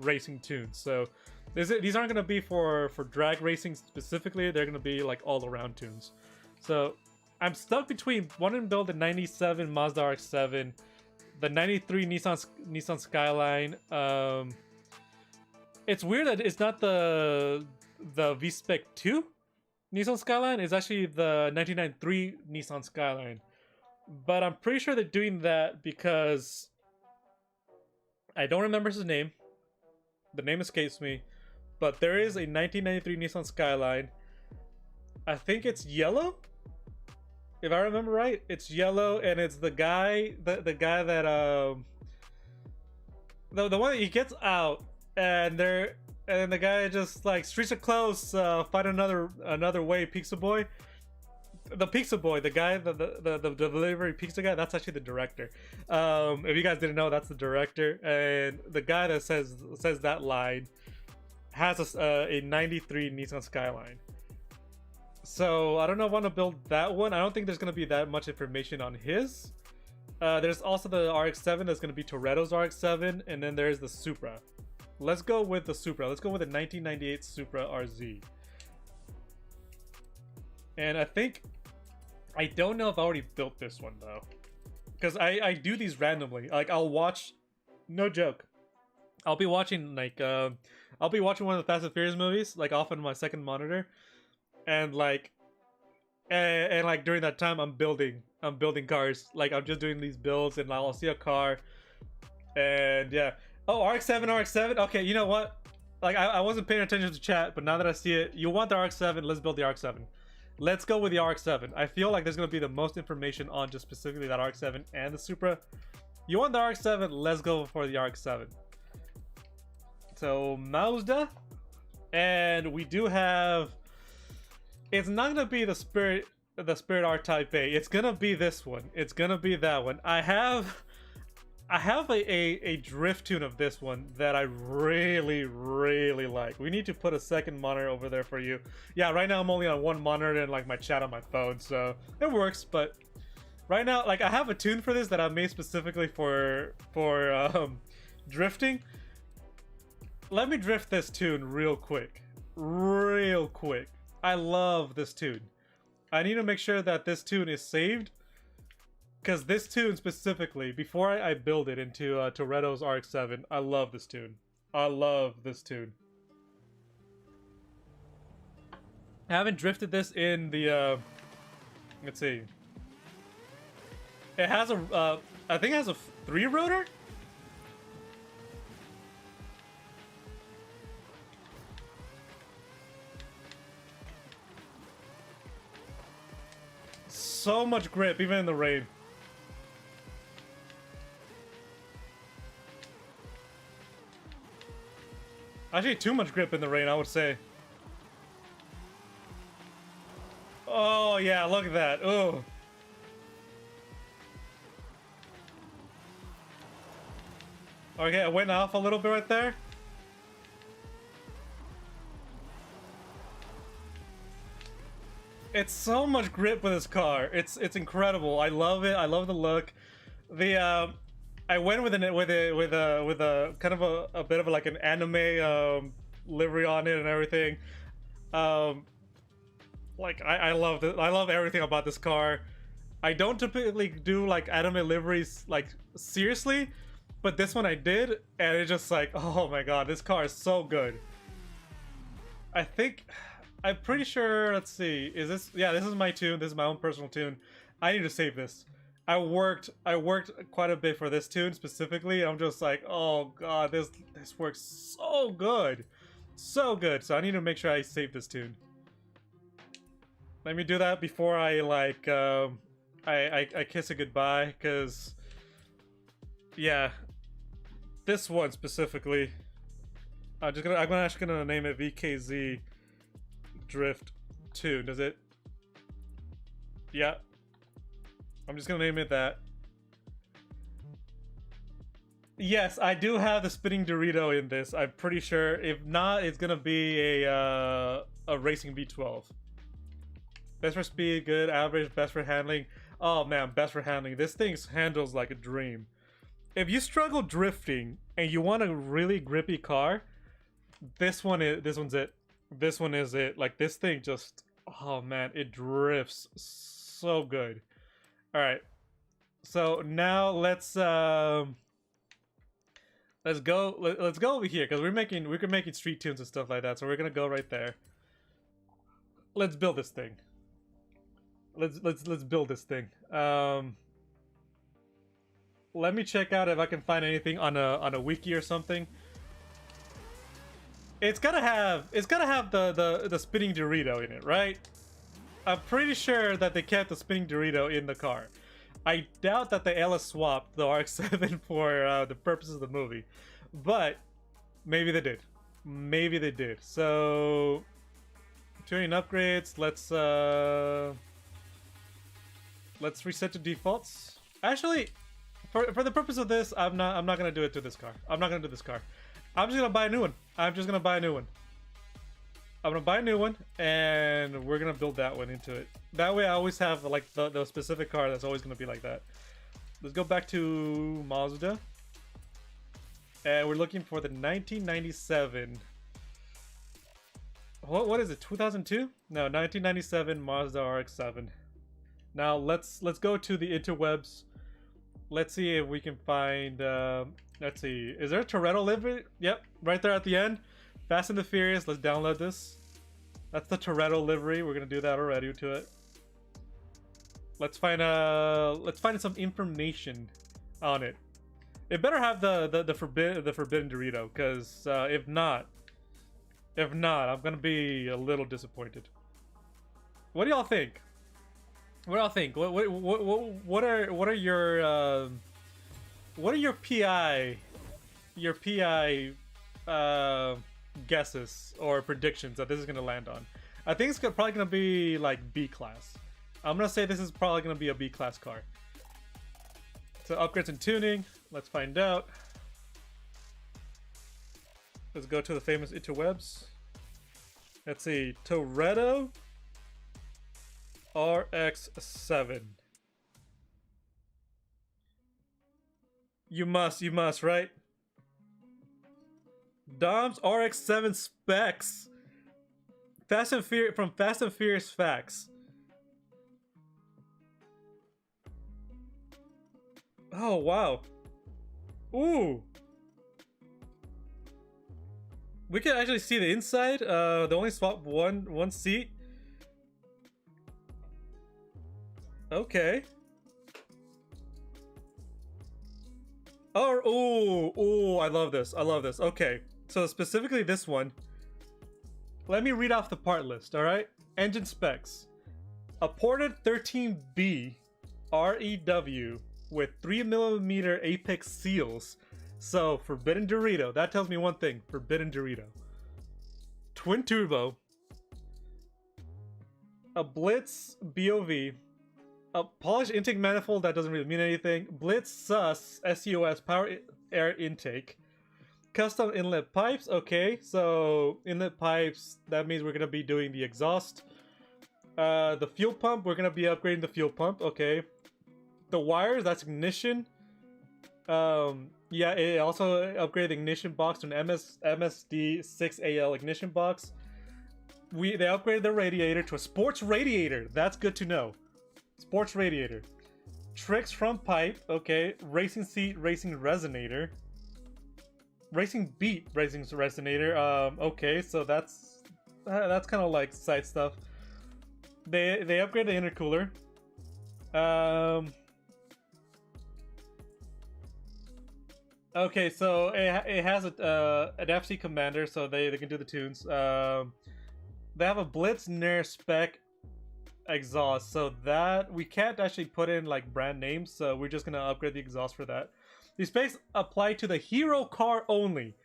[SPEAKER 1] racing tunes. So these aren't gonna be for drag racing specifically. They're gonna be like all around tunes. So I'm stuck between wanting to build the 97 Mazda Rx-7, the 93 Nissan Skyline. It's weird that it's not the V-Spec 2. Nissan Skyline is actually the 1993 Nissan Skyline. But I'm pretty sure they're doing that because I don't remember his name. The name escapes me. But there is a 1993 Nissan Skyline. I think it's yellow. If I remember right, it's yellow, and it's the guy, the guy that the one that he gets out, and the guy just like streets are closed, find another way, pizza boy. The pizza boy, the guy, the delivery pizza guy, that's actually the director. If you guys didn't know, that's the director, and the guy that says that line has a 93 Nissan Skyline. So I don't know if I want to build that one. I don't think there's going to be that much information on his. There's also the RX-7 that's going to be Toretto's RX-7, and then there's the Supra. Let's go with the Supra. Let's go with the 1998 Supra RZ. And I don't know if I already built this one though, because I do these randomly. Like I'll watch, no joke, I'll be watching one of the Fast and Furious movies like off on my second monitor, and like during that time I'm building cars. Like I'm just doing these builds, and I'll see a car, and yeah. Oh, RX-7. Okay, you know what? Like I wasn't paying attention to chat, but now that I see it, you want the RX-7? Let's build the RX-7. Let's go with the RX-7. I feel like there's gonna be the most information on just specifically that RX-7 and the Supra. You want the RX-7? Let's go for the RX-7. So Mazda, and we do have. It's not gonna be the Spirit R Type A. It's gonna be this one. It's gonna be that one. I have a drift tune of this one that I really like. We need to put a second monitor over there for you. Yeah, right now I'm only on one monitor and like my chat on my phone, so it works. But right now, like I have a tune for this that I made specifically for drifting. Let me drift this tune real quick. I love this tune. I need to make sure that this tune is saved, because this tune specifically, before I build it into Toretto's RX-7, I love this tune. I haven't drifted this in the, let's see. It has a, I think it has a 3-rotor? So much grip, even in the rain. Actually, too much grip in the rain, I would say. Oh, yeah, look at that. Oh. Okay, I went off a little bit right there. It's so much grip with this car. It's incredible. I love it. I love the look. The I went with a kind of a bit of like an anime livery on it and everything. Like I love it. I love everything about this car. I don't typically do like anime liveries like seriously, but this one I did, and it's just like, oh my god, this car is so good. I'm pretty sure, let's see, is this, yeah, this is my tune, this is my own personal tune. I need to save this. I worked quite a bit for this tune specifically. I'm just like, oh god, this works so good. So good. So I need to make sure I save this tune. Let me do that before I like I kiss it goodbye, because yeah, this one specifically, I'm actually gonna name it VKZ Drift 2. Does it? Yeah. I'm just gonna name it that. Yes, I do have the spinning Dorito in this. I'm pretty sure. If not, it's gonna be a racing V12. Best for speed, good, average, best for handling. Oh man, best for handling. This thing handles like a dream. If you struggle drifting and you want a really grippy car, this one's it. This one is it. Like this thing just, oh man, it drifts so good. All right, so now let's go over here, because we're making street tunes and stuff like that. So we're gonna go right there. let's build this thing. Let's build this thing. Let me check out if I can find anything on a wiki or something. It's gotta have the spinning Dorito in it, right? I'm pretty sure that they kept the spinning Dorito in the car. I doubt that they LS swapped the RX-7 for the purposes of the movie, but maybe they did. Maybe they did. So, tuning upgrades. Let's reset to defaults. Actually, for the purpose of this, I'm not gonna do it to this car. I'm not gonna do this car. I'm just gonna buy a new one. I'm just gonna buy a new one. I'm gonna buy a new one, and we're gonna build that one into it. That way, I always have like the specific car that's always gonna be like that. Let's go back to Mazda, and we're looking for the 1997. What is it? 2002? No, 1997 Mazda RX-7. Now let's go to the interwebs. Let's see if we can find. Let's see. Is there a Toretto Livery? Yep, right there at the end. Fast and the Furious. Let's download this. That's the Toretto Livery. We're gonna do that already to it. Let's find some information on it. It better have the forbidden Dorito, because if not, I'm gonna be a little disappointed. What do y'all think? What do y'all think? What are your PI guesses or predictions that this is gonna land on? I think it's probably gonna be like B class. I'm gonna say this is probably gonna be a B class car. So upgrades and tuning. Let's find out. Let's go to the famous interwebs. Let's see, Toretto Rx-7. You must, right? Dom's Rx-7 Specs. From Fast and Furious Facts. Oh wow. Ooh. We can actually see the inside. They only swap one seat. Okay. Oh, I love this. I love this. Okay. So specifically this one. Let me read off the part list, all right? Engine specs. A ported 13B REW with 3mm apex seals. So, forbidden Dorito. That tells me one thing. Forbidden Dorito. Twin turbo. A Blitz BOV. A polished intake manifold. That doesn't really mean anything. Blitz SUS power air intake. Custom inlet pipes. Okay, so inlet pipes. That means we're going to be doing the exhaust. The fuel pump. We're going to be upgrading the fuel pump. Okay. The wires. That's ignition. Yeah, it also upgraded the ignition box to an MSD6AL ignition box. They upgraded the radiator to a sports radiator. That's good to know. Sports radiator. Tricks front pipe. Okay. Racing seat, racing resonator. Racing beat, racing resonator. Okay, so that's kind of like side stuff. They upgraded the intercooler. Okay, so it has an FC commander, so they can do the tunes. They have a Blitz Nair Spec exhaust, so that we can't actually put in like brand names, so we're just gonna upgrade the exhaust for that. The specs apply to the hero car only.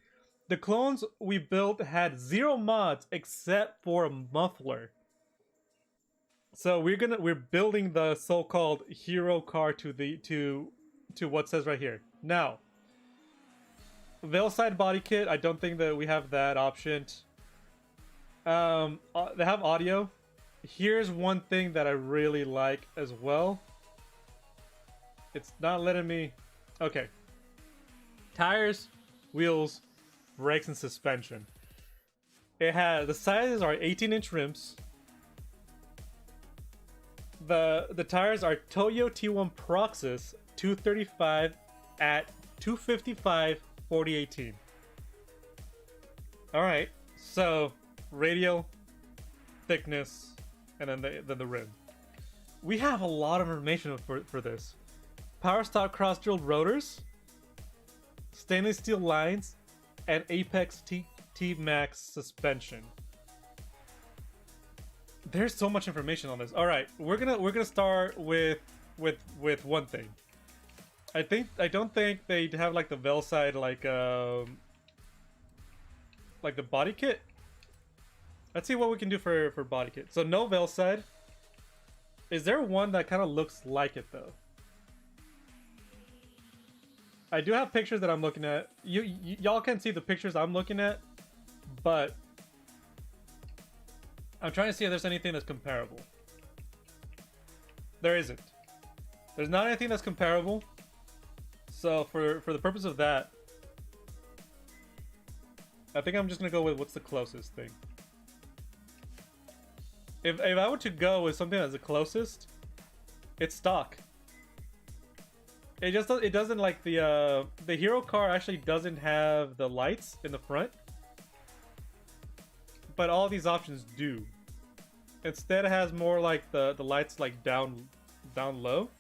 [SPEAKER 1] The clones we built had 0 mods except for a muffler. So we're building the so-called hero car to what says right here. Now, Veilside body kit. I don't think that we have that option. They have audio. Here's one thing that I really like as well. It's not letting me. Okay. Tires, wheels, brakes, and suspension. It has the sizes are 18-inch rims. The tires are Toyo T1 Proxys 235 at 255 4018. All right, so radial thickness and then the rim. We have a lot of information for this. Power stock cross-drilled rotors, stainless steel lines, and Apex T-Max suspension. There's so much information on this. All right, we're gonna start with one thing. I don't think they have like the Vel side like the body kit. Let's see what we can do for body kit. So no Vel side. Is there one that kind of looks like it though? I do have pictures that I'm looking at. Y'all can see the pictures I'm looking at, but I'm trying to see if there's anything that's comparable. There isn't. There's not anything that's comparable. So for the purpose of that, I think I'm just gonna go with what's the closest thing. If I were to go with something that's the closest, it's stock. It doesn't like the hero car actually doesn't have the lights in the front, but all these options do. Instead, it has more like the lights like down low.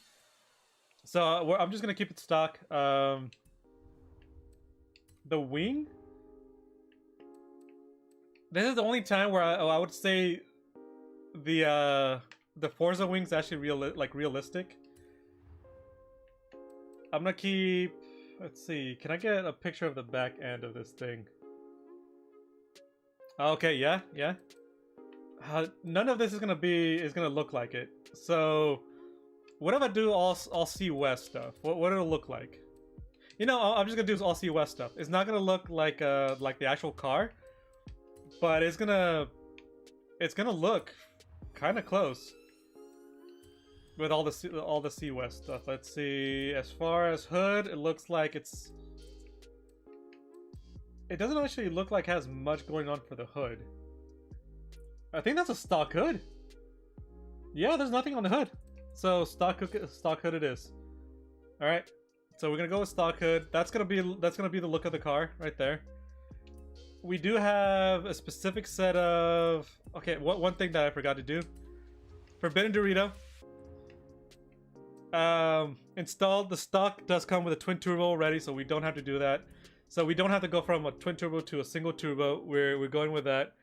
[SPEAKER 1] So I'm just gonna keep it stock. The wing. This is the only time where I would say the Forza wing's actually realistic. I'm gonna keep. Let's see. Can I get a picture of the back end of this thing? Okay. Yeah. None of this is gonna look like it. So, what if I do all C West stuff? What it'll look like? You know, I'm just gonna do all C West stuff. It's not gonna look like the actual car, but it's gonna look kind of close with all the C West stuff. Let's see. As far as hood, it looks like it doesn't actually look like it has much going on for the hood. I think that's a stock hood. Yeah, there's nothing on the hood. So stock hood it is. All right. So we're gonna go with stock hood. That's gonna be the look of the car right there. We do have a specific set of. Okay, one thing that I forgot to do. Forbidden Dorito. Installed. The stock does come with a twin turbo already, so we don't have to do that. So we don't have to go from a twin turbo to a single turbo. We're going with that.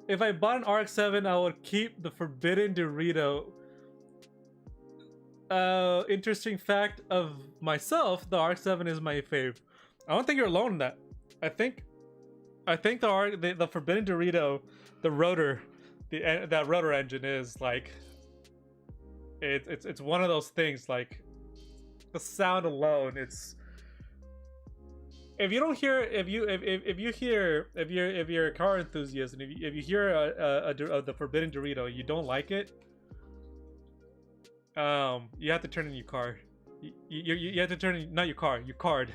[SPEAKER 1] If I bought an RX-7, I would keep the Forbidden Dorito. Interesting fact of myself, the RX-7 is my fave. I don't think you're alone in that. I think the Forbidden Dorito, the rotor, that rotor engine is like, it's one of those things. Like the sound alone, it's. If you don't hear, if you're a car enthusiast and if you hear the Forbidden Dorito, you don't like it. You have to turn in your car. You have to turn in, not your car, your card.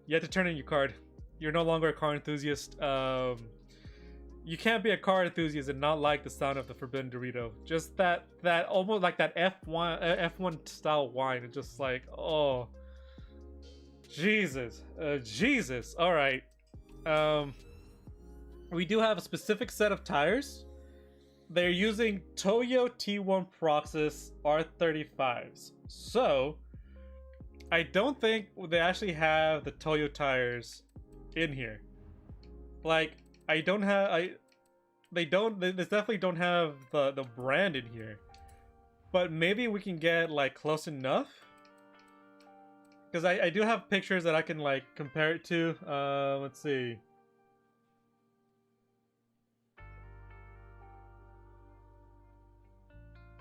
[SPEAKER 1] You have to turn in your card. You're no longer a car enthusiast. You can't be a car enthusiast and not like the sound of the Forbidden Dorito. Just that almost like that F1 style whine. It's just like, oh, Jesus. All right. We do have a specific set of tires. They're using Toyo T1 Proxys R35s. So, I don't think they actually have the Toyo tires in here. Like, they definitely don't have the brand in here. But maybe we can get like close enough. Because I do have pictures that I can like compare it to. Let's see.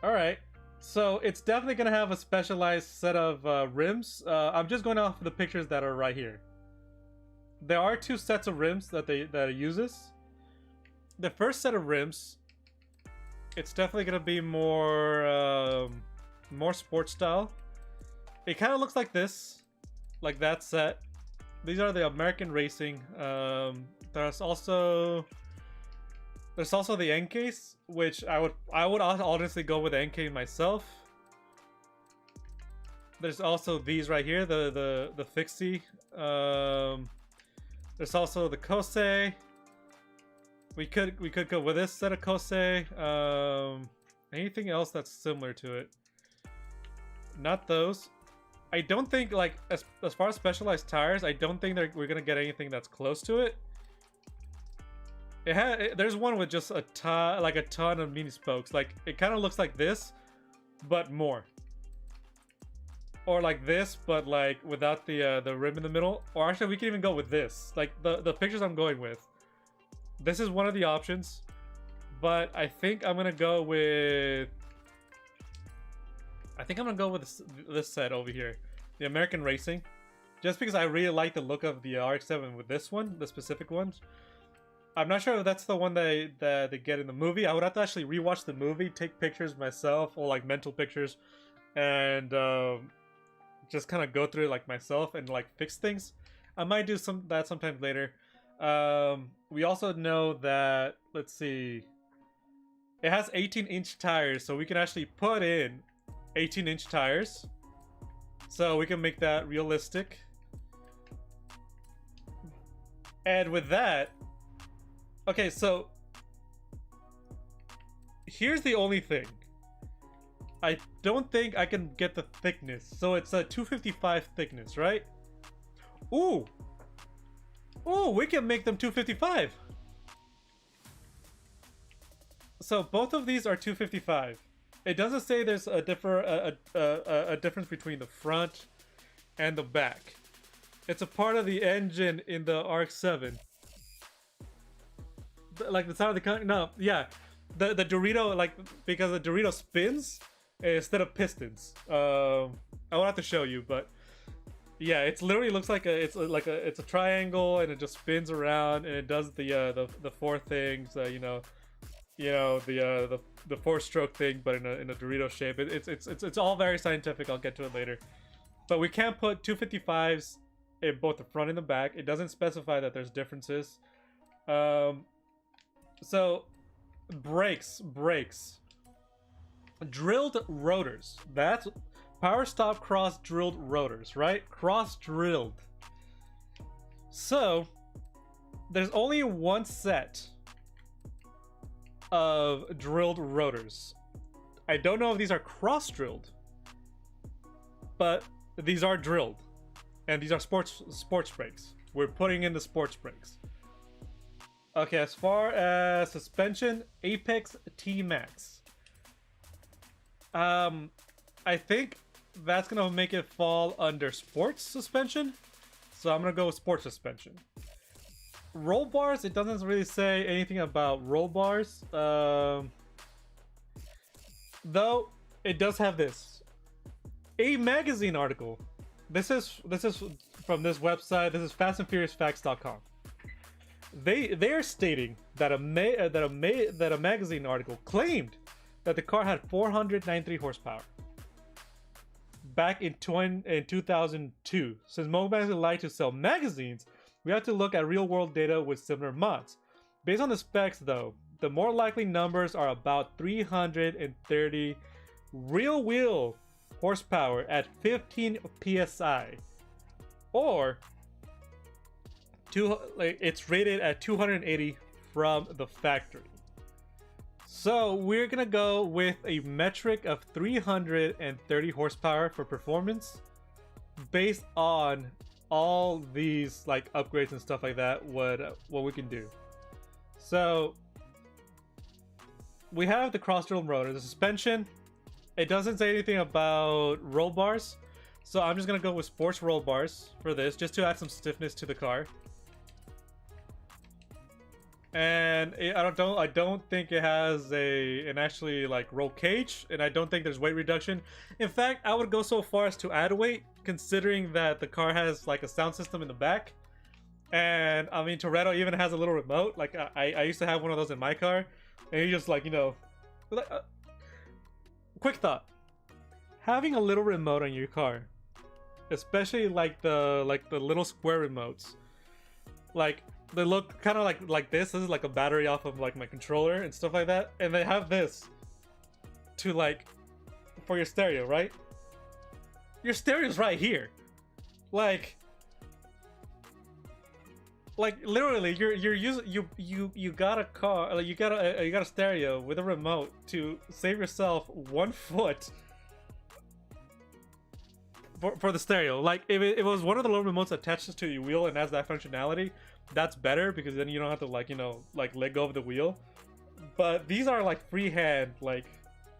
[SPEAKER 1] Alright, so it's definitely going to have a specialized set of rims. I'm just going off of the pictures that are right here. There are two sets of rims that it uses. The first set of rims, it's definitely going to be more sports style. It kind of looks like this, like that set. These are the American Racing. There's also the N case, which I would honestly go with the N case myself. There's also these right here, the Fixie. There's also the Kose. We could go with this set of Kose. Anything else that's similar to it? Not those. I don't think, like, as far as specialized tires, I don't think we're gonna get anything that's close to it. There's one with just a ton of mini spokes. Like, it kind of looks like this, but more. Or like this, but like without the rim in the middle. Or actually, we can even go with this. Like the pictures I'm going with. This is one of the options, but I think I'm gonna go with. I think I'm gonna go with this set over here, the American Racing, just because I really like the look of the RX-7 with this one, the specific one. I'm not sure if that's the one that they get in the movie. I would have to actually rewatch the movie, take pictures myself, or like mental pictures, and just kind of go through it like myself and like fix things. I might do that sometime later. We also know that, let's see, it has 18-inch tires, so we can actually put in 18-inch tires, so we can make that realistic. And with that, okay, so here's the only thing. I don't think I can get the thickness. So it's a 255 thickness, right? Ooh! Ooh, we can make them 255! So both of these are 255. It doesn't say there's a difference between the front and the back. It's a part of the engine in the RX-7. Like the side of the car? No, yeah. The Dorito, like, because the Dorito spins instead of pistons. I will have to show you, but yeah, it's literally looks like it's a triangle, and it just spins around, and it does the four things. The 4-stroke thing, but in a Dorito shape. It's all very scientific. I'll get to it later. But we can't put 255s in both the front and the back. It doesn't specify that there's differences. So brakes. Drilled rotors. That's power stop cross drilled rotors, right? Cross drilled. So there's only one set of drilled rotors. I don't know if these are cross drilled, but these are drilled, and these are sports brakes. We're putting in the sports brakes. Okay, as far as suspension, Apex T-Max. I think that's gonna make it fall under sports suspension, so I'm gonna go with sports suspension. Roll bars, it doesn't really say anything about roll bars, though it does have this. A magazine article. This is from this website. This is fastandfuriousfacts.com. They're stating that a magazine article claimed that the car had 493 horsepower back in 2002. Since most magazines like to sell magazines, we have to look at real-world data with similar mods. Based on the specs, though, the more likely numbers are about 330 real-wheel horsepower at 15 psi, or it's rated at 280 from the factory. So we're gonna go with a metric of 330 horsepower for performance, based on all these like upgrades and stuff like that. What we can do. So we have the cross-drilled rotor, the suspension. It doesn't say anything about roll bars, so I'm just gonna go with sports roll bars for this, just to add some stiffness to the car. And I don't think it has an actually like roll cage, and I don't think there's weight reduction. In fact, I would go so far as to add weight, considering that the car has like a sound system in the back. And I mean, Toretto even has a little remote. Like I used to have one of those in my car, and you just like, quick thought: having a little remote on your car, especially like the little square remotes, like they look kind of like this. This is like a battery off of like my controller and stuff like that, and they have this to like for your stereo, right? Your stereo's right here. Like Like literally, you're using you got a car, like you got a stereo with a remote to save yourself 1 foot for the stereo. Like if it was one of the little remotes attached to your wheel and has that functionality, that's better because then you don't have to like like let go of the wheel. But these are like freehand like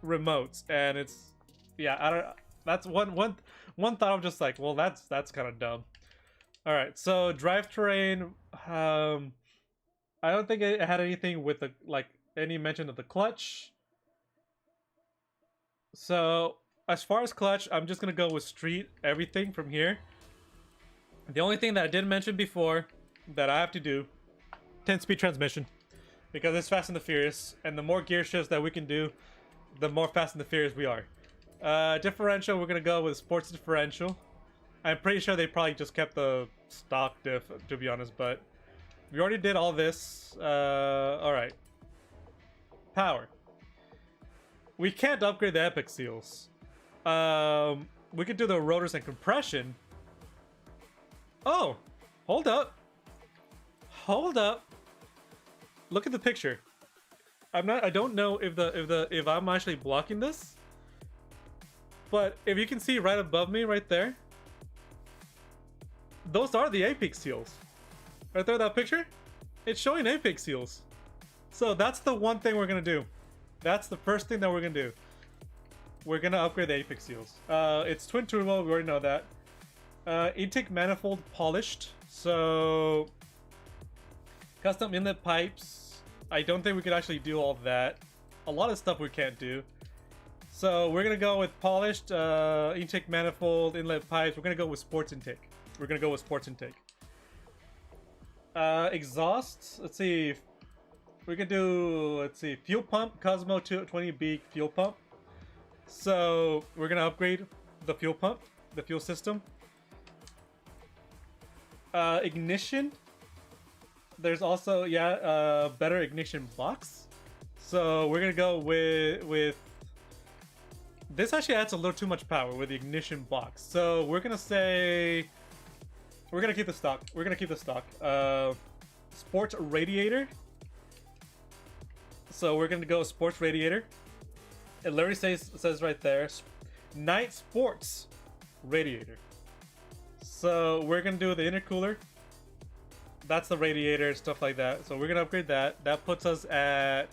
[SPEAKER 1] remotes, and it's yeah, I don't. That's one thought. I'm just like, well, that's kind of dumb. All right, so drivetrain. I don't think it had anything with the like any mention of the clutch. So as far as clutch, I'm just gonna go with street everything from here. The only thing that I didn't mention before that I have to do, 10-speed transmission, because it's Fast and the Furious, and the more gear shifts that we can do, the more Fast and the Furious we are. Differential, we're gonna go with sports differential. I'm pretty sure they probably just kept the stock diff, to be honest, but we already did all this. Alright. Power. We can't upgrade the epic seals. We could do the rotors and compression. Oh, hold up. Hold up. Look at the picture. I don't know if I'm actually blocking this. But if you can see right above me right there, those are the apex seals. Right there, that picture? It's showing apex seals. So that's the one thing we're gonna do. That's the first thing that we're gonna do. We're gonna upgrade the apex seals. It's twin turbo, we already know that. Intake manifold polished. So custom inlet pipes. I don't think we could actually do all that. A lot of stuff we can't do. So we're gonna go with polished intake manifold, inlet pipes. We're gonna go with sports intake. We're gonna go with sports intake. Exhaust. Let's see. We can do. Let's see. Fuel pump. Cosmo 220B fuel pump. So we're gonna upgrade the fuel pump, the fuel system. Ignition. There's also better ignition box. So we're gonna go with. This actually adds a little too much power with the ignition box. So we're gonna say we're gonna keep the stock. We're gonna keep the stock. Sports radiator. So we're gonna go sports radiator. It literally says right there, night sports radiator. So we're gonna do the intercooler. That's the radiator, stuff like that. So we're gonna upgrade that. That puts us at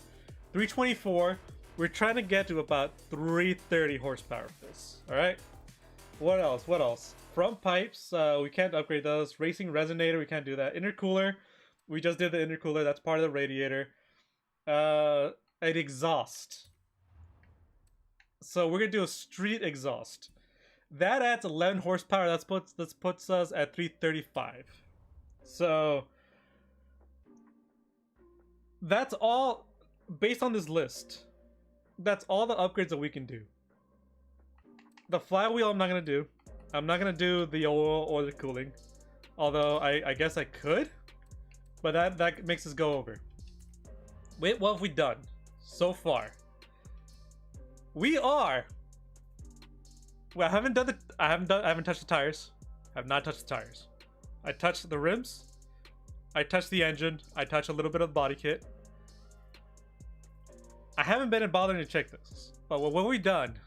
[SPEAKER 1] 324. We're trying to get to about 330 horsepower for this. All right. What else? What else? Front pipes. We can't upgrade those. Racing resonator. We can't do that. Intercooler. We just did the intercooler. That's part of the radiator. An exhaust. So we're gonna do a street exhaust. That adds 11 horsepower. That puts us at 335. So that's all based on this list. That's all the upgrades that we can do. The flywheel I'm not gonna do. I'm not gonna do the oil or the cooling. Although I guess I could. But that makes us go over. Wait, what have we done so far? We are. Well, I haven't touched the tires. I have not touched the tires. I touched the rims. I touched the engine. I touched a little bit of the body kit. I haven't been bothering to check this, but what have we done?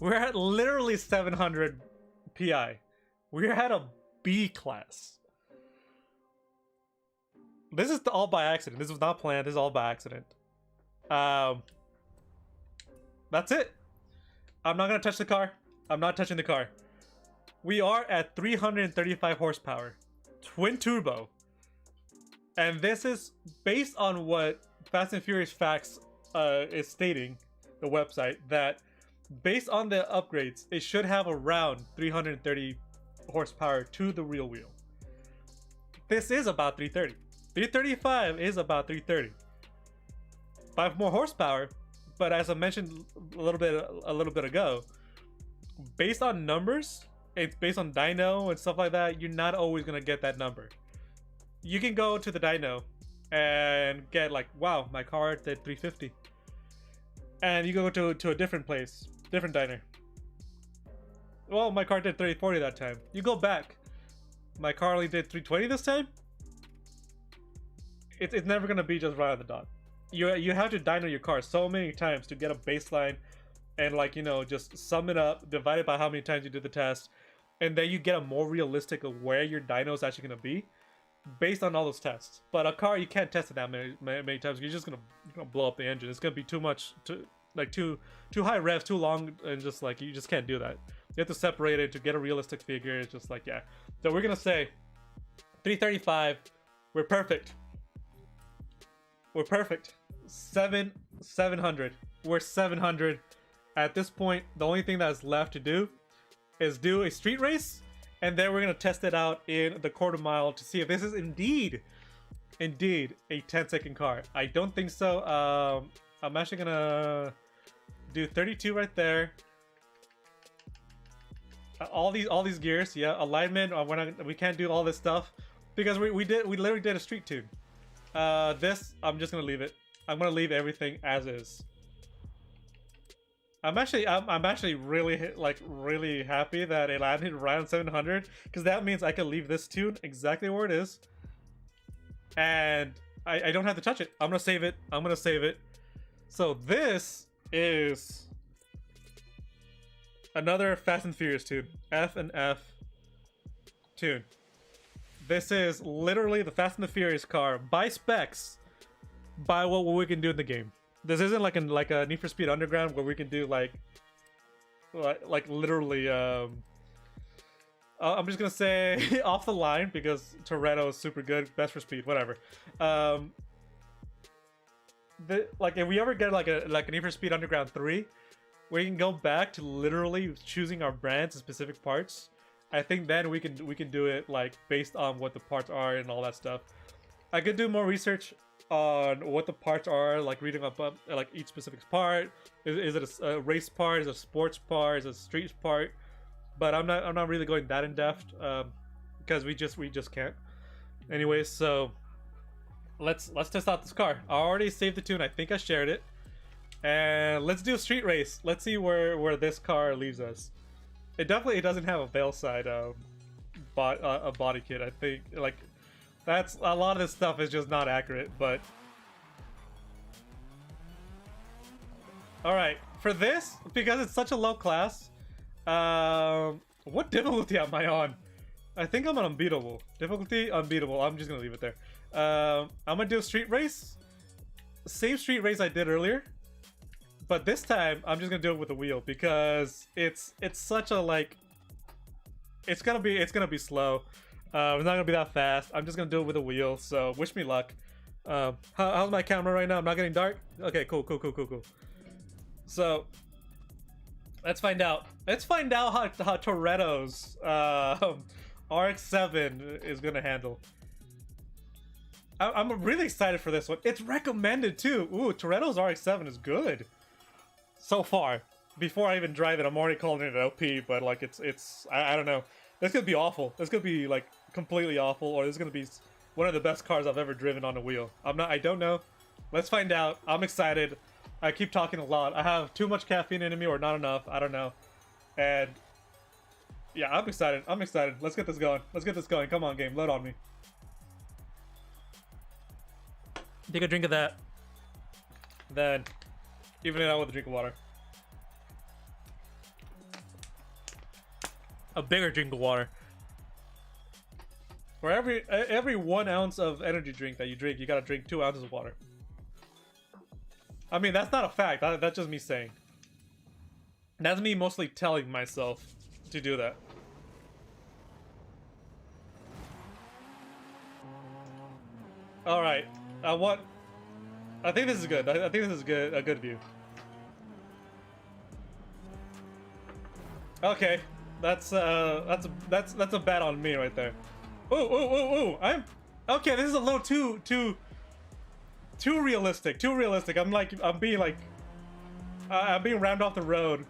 [SPEAKER 1] We're at literally 700 PI. We're at a B class. This is all by accident. This was not planned. This is all by accident. That's it. I'm not gonna touch the car. I'm not touching the car. We are at 335 horsepower, twin turbo, and this is based on what Fast and Furious Facts is stating, the website, that based on the upgrades, it should have around 330 horsepower to the real wheel. This is about 330. 335 is about 330. 5 more horsepower, but as I mentioned a little bit ago, based on numbers, it's based on dyno and stuff like that, you're not always gonna get that number. You can go to the dyno and get like, wow, my car did 350. And you go to a different place, different diner. Well, my car did 340 that time. You go back. My car only did 320 this time? it's never gonna be just right on the dot. You have to dyno your car so many times to get a baseline, and like, you know, just sum it up, divide it by how many times you do the test, and then you get a more realistic of where your dyno is actually gonna be based on all those tests. But a car, you can't test it that many times. You're gonna blow up the engine. It's gonna be too much, too high revs, too long, and just like you just can't do that. You have to separate it to get a realistic figure. It's just like, yeah. So we're gonna say 335. We're perfect. We're perfect. 700. We're 700. At this point, the only thing that's left to do is do a street race, and then we're gonna test it out in the quarter mile to see if this is indeed a 10-second car. I don't think so. I'm actually gonna do 32 right there. All these gears, yeah. Alignment. We can't do all this stuff because we literally did a street tune. This I'm just gonna leave it. I'm gonna leave everything as is. I'm actually really happy that it landed right on 700, because that means I can leave this tune exactly where it is, and I don't have to touch it. I'm gonna save it. I'm gonna save it. So this is another Fast and Furious tune. F and F tune. This is literally the Fast and the Furious car by specs, by what we can do in the game. This isn't like a Need for Speed Underground where we can do like literally. I'm just gonna say off the line because Toretto is super good, best for speed, whatever. If we ever get like a Need for Speed Underground 3, where you can go back to literally choosing our brands and specific parts, I think then we can do it like based on what the parts are and all that stuff. I could do more research on what the parts are, like reading up like each specific part. Is it a race part? Is it a sports part? Is it a street part? But I'm not really going that in depth because we just can't. Anyways, so let's test out this car. I already saved the tune. I think I shared it. And let's do a street race. Let's see where this car leaves us. It definitely doesn't have a veil side a body kit. I think like that's a lot of this stuff is just not accurate. But all right, for this, because it's such a low class, what difficulty am I on? I think I'm on unbeatable. Difficulty unbeatable. I'm just gonna leave it there. I'm gonna do a street race. Same street race I did earlier. But this time, I'm just gonna do it with a wheel because it's such a like. It's gonna be slow. It's not gonna be that fast. I'm just gonna do it with a wheel. So wish me luck. How's my camera right now? I'm not getting dark. Okay, cool. So let's find out. Let's find out how Toretto's RX-7 is gonna handle. I'm really excited for this one. It's recommended too. Ooh, Toretto's RX-7 is good. So far, before I even drive it, I'm already calling it an LP, but like I don't know. This could be awful. This could be like completely awful, or this is gonna be one of the best cars I've ever driven on a wheel. I don't know. Let's find out. I'm excited. I keep talking a lot. I have too much caffeine in me or not enough. I don't know. And yeah, I'm excited. Let's get this going. Come on, game. Load on me. Take a drink of that. Then even it out with a drink of water. A bigger drink of water. For every 1 ounce of energy drink that you drink, you gotta drink 2 ounces of water. I mean, that's not a fact. That's just me saying. That's me mostly telling myself to do that. All right. I think this is good. I think this is good. A good view. Okay, that's a bet on me right there. Ooh. I'm okay. This is a little too realistic. I'm being rammed off the road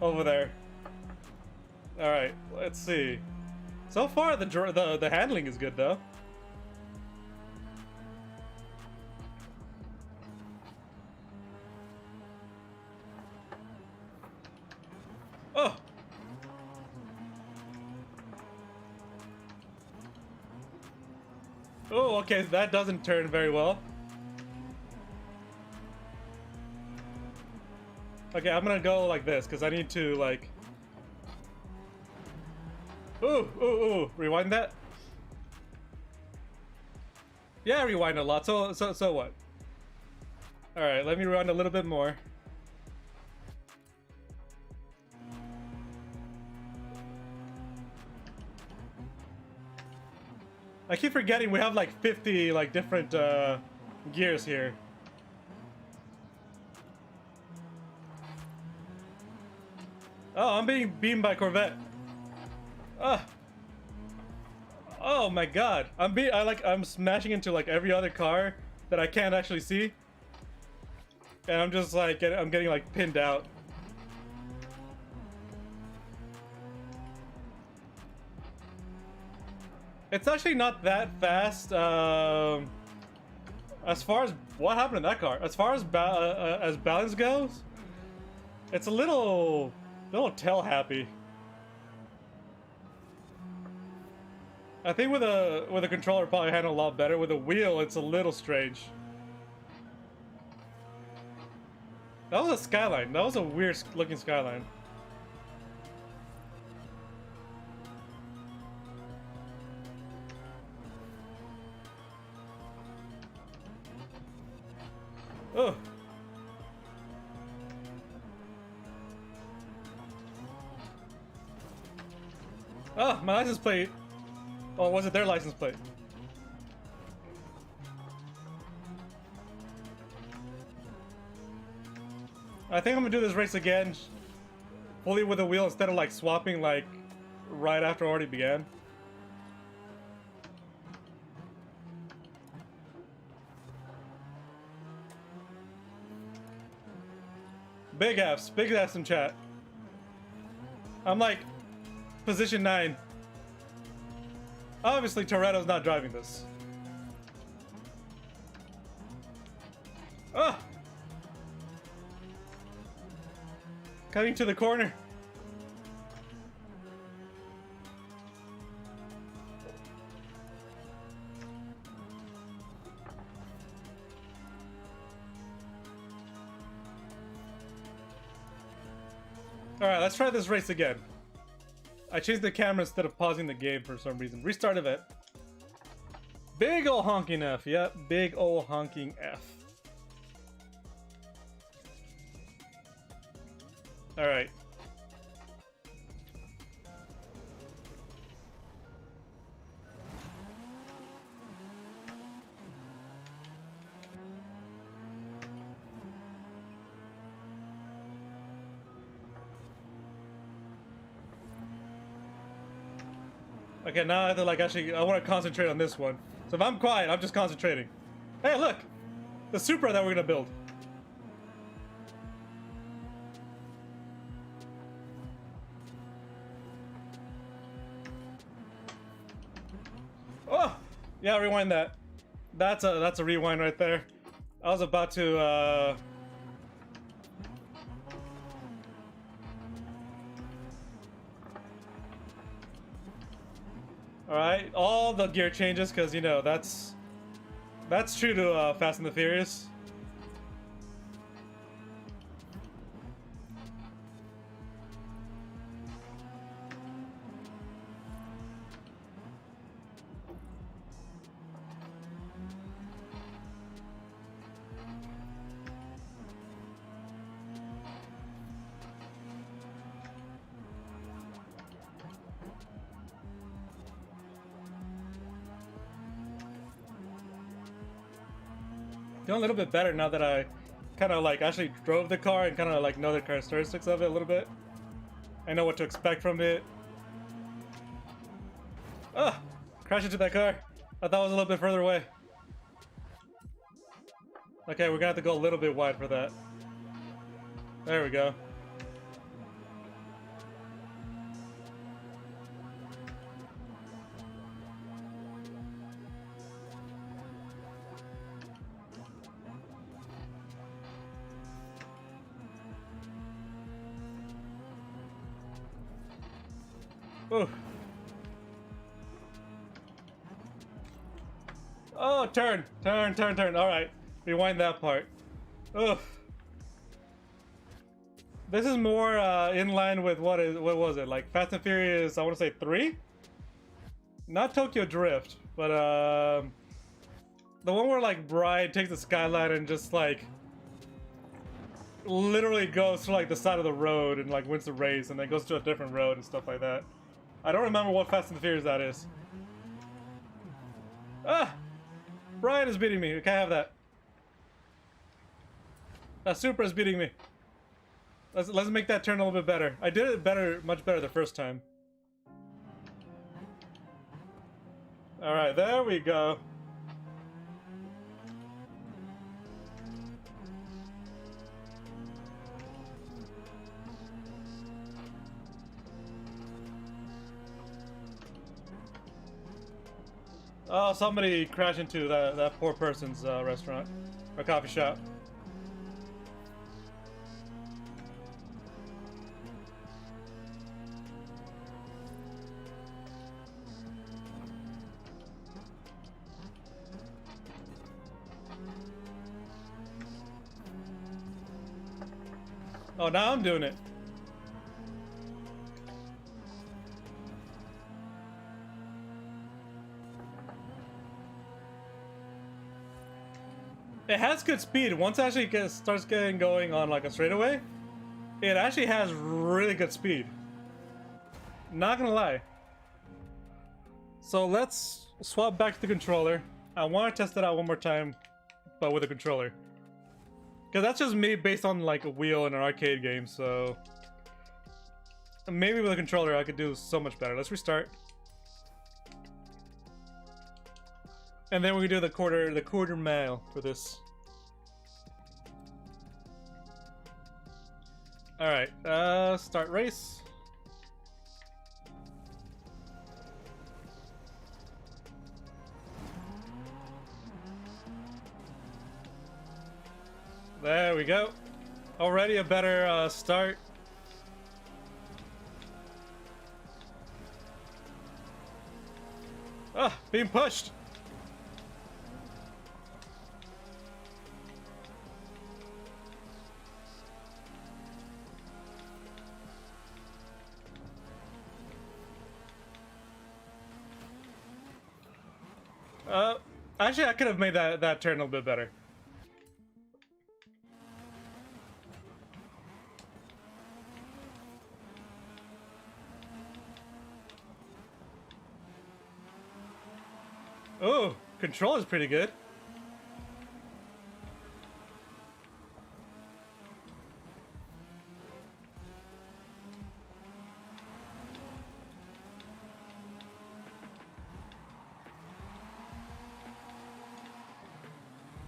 [SPEAKER 1] over there. All right, let's see. So far, the handling is good though. Oh! Oh, okay, that doesn't turn very well. Okay, I'm gonna go like this because I need to like. Ooh, ooh, ooh! Rewind that. Yeah, rewind a lot. So what? All right, let me rewind a little bit more. I keep forgetting we have like 50 like different gears here. Oh, I'm being beamed by Corvette. Ah. Oh my god. I'm smashing into like every other car that I can't actually see. And I'm just like I'm getting like pinned out. It's actually not that fast. As far as what happened in that car, as far as balance goes, it's a little tail happy. I think with a controller probably handle a lot better. With a wheel, it's a little strange. That was a skyline. That was a weird looking skyline. Oh. Oh, my license plate. Oh, was it their license plate? I think I'm gonna do this race again, fully with a wheel instead of like swapping like right after it already began. Big F's in chat. I'm like position 9. Obviously, Toretto's not driving this. Ah! Cutting to the corner. Alright, let's try this race again. I changed the camera instead of pausing the game for some reason. Restart event. Big ol' honking F. Yep, big ol' honking F. Alright. Okay, now I have to like I want to concentrate on this one. So if I'm quiet, I'm just concentrating. Hey, look! The Supra that we're gonna build. Oh! Yeah, rewind that. That's a rewind right there. I was about to Alright, all the gear changes, because, you know, that's true to Fast and the Furious. Doing a little bit better now that I kind of like actually drove the car and kind of like know the characteristics of it a little bit. I know what to expect from it. Ah! Crashed into that car. I thought it was a little bit further away. Okay, we're gonna have to go a little bit wide for that. There we go. Ooh. Oh, turn. All right, rewind that part. Ugh. This is more in line with what was it, like Fast and Furious? I want to say 3, not Tokyo Drift, but the one where like Bride takes the skyline and just like literally goes to like the side of the road and like wins the race and then goes to a different road and stuff like that. I don't remember what Fast and Furious that is. Ah, Brian is beating me. We can't have that. Supra is beating me. Let's make that turn a little bit better. I did it better, much better the first time. All right, there we go. Oh, somebody crashed into that poor person's restaurant or coffee shop. Oh, now I'm doing it. It has good speed. Once it actually starts getting going on like a straightaway, it actually has really good speed. Not gonna lie. So let's swap back to the controller. I want to test it out one more time, but with a controller. Because that's just me based on like a wheel in an arcade game, so maybe with a controller I could do so much better. Let's restart. And then we can do the quarter mile for this. All right, start race. There we go. Already a better start. Ah, being pushed. Actually, I could have made that turn a little bit better. Oh, control is pretty good.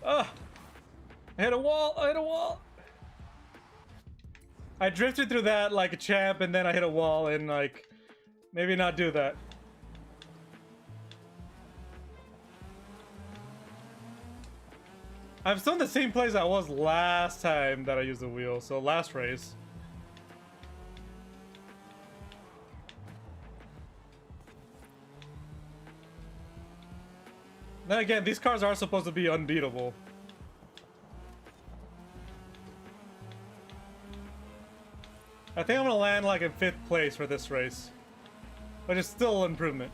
[SPEAKER 1] Ah! I hit a wall! I hit a wall! I drifted through that like a champ and then I hit a wall and like maybe not do that. I'm still in the same place I was last time that I used the wheel, so last race. Then again, these cars are supposed to be unbeatable. I think I'm gonna land like in 5th place for this race, which is still an improvement.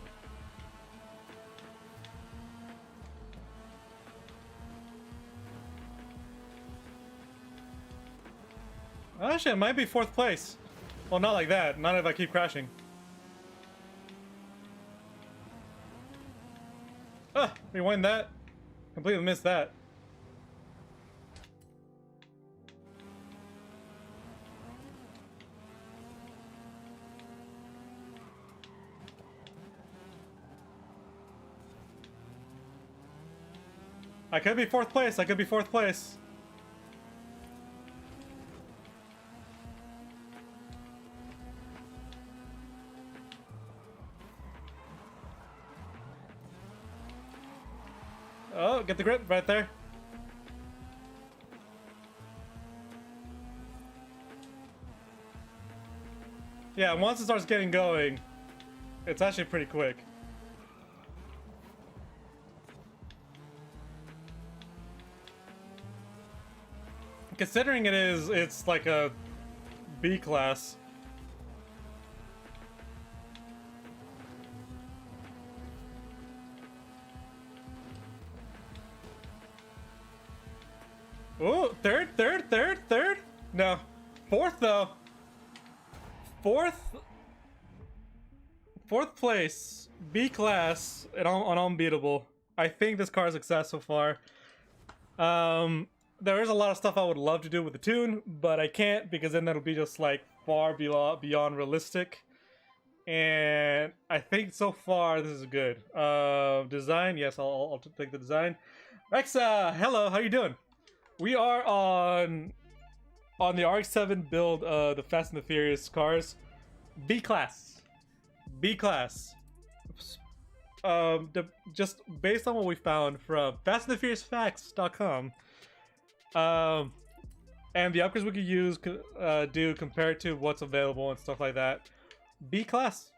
[SPEAKER 1] Actually, it might be 4th place. Well, not like that. Not if I keep crashing. Ah, rewind that. Completely missed that. I could be 4th place. I could be 4th place. Oh, get the grip right there. Yeah, once it starts getting going, it's actually pretty quick. Considering it's like a B class. Oh, third. No, fourth though. Fourth place, B class, and on unbeatable. I think this car is a success so far. There is a lot of stuff I would love to do with the tune, but I can't because then that'll be just like far beyond realistic. And I think so far this is good. Design, yes, I'll take the design. Rex, hello, how you doing? We are on the Rx-7 build, the Fast and the Furious cars, B class. Just based on what we found from fastandthefuriousfacts.com, and the upgrades we could use, do compared to what's available and stuff like that. B class.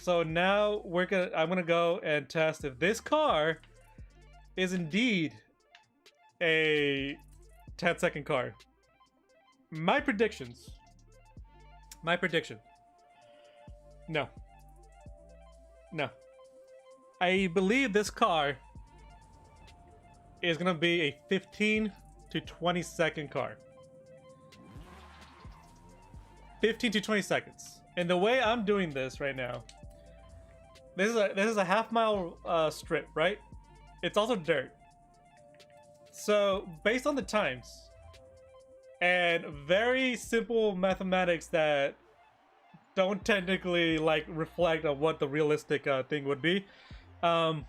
[SPEAKER 1] So now I'm gonna go and test if this car is indeed a 10-second car. My prediction. No. I believe this car is gonna be a 15 to 20 second car. 15 to 20 seconds. And the way I'm doing this right now, this is a half-mile strip, right? It's also dirt. So based on the times and very simple mathematics that don't technically like reflect on what the realistic thing would be, I'm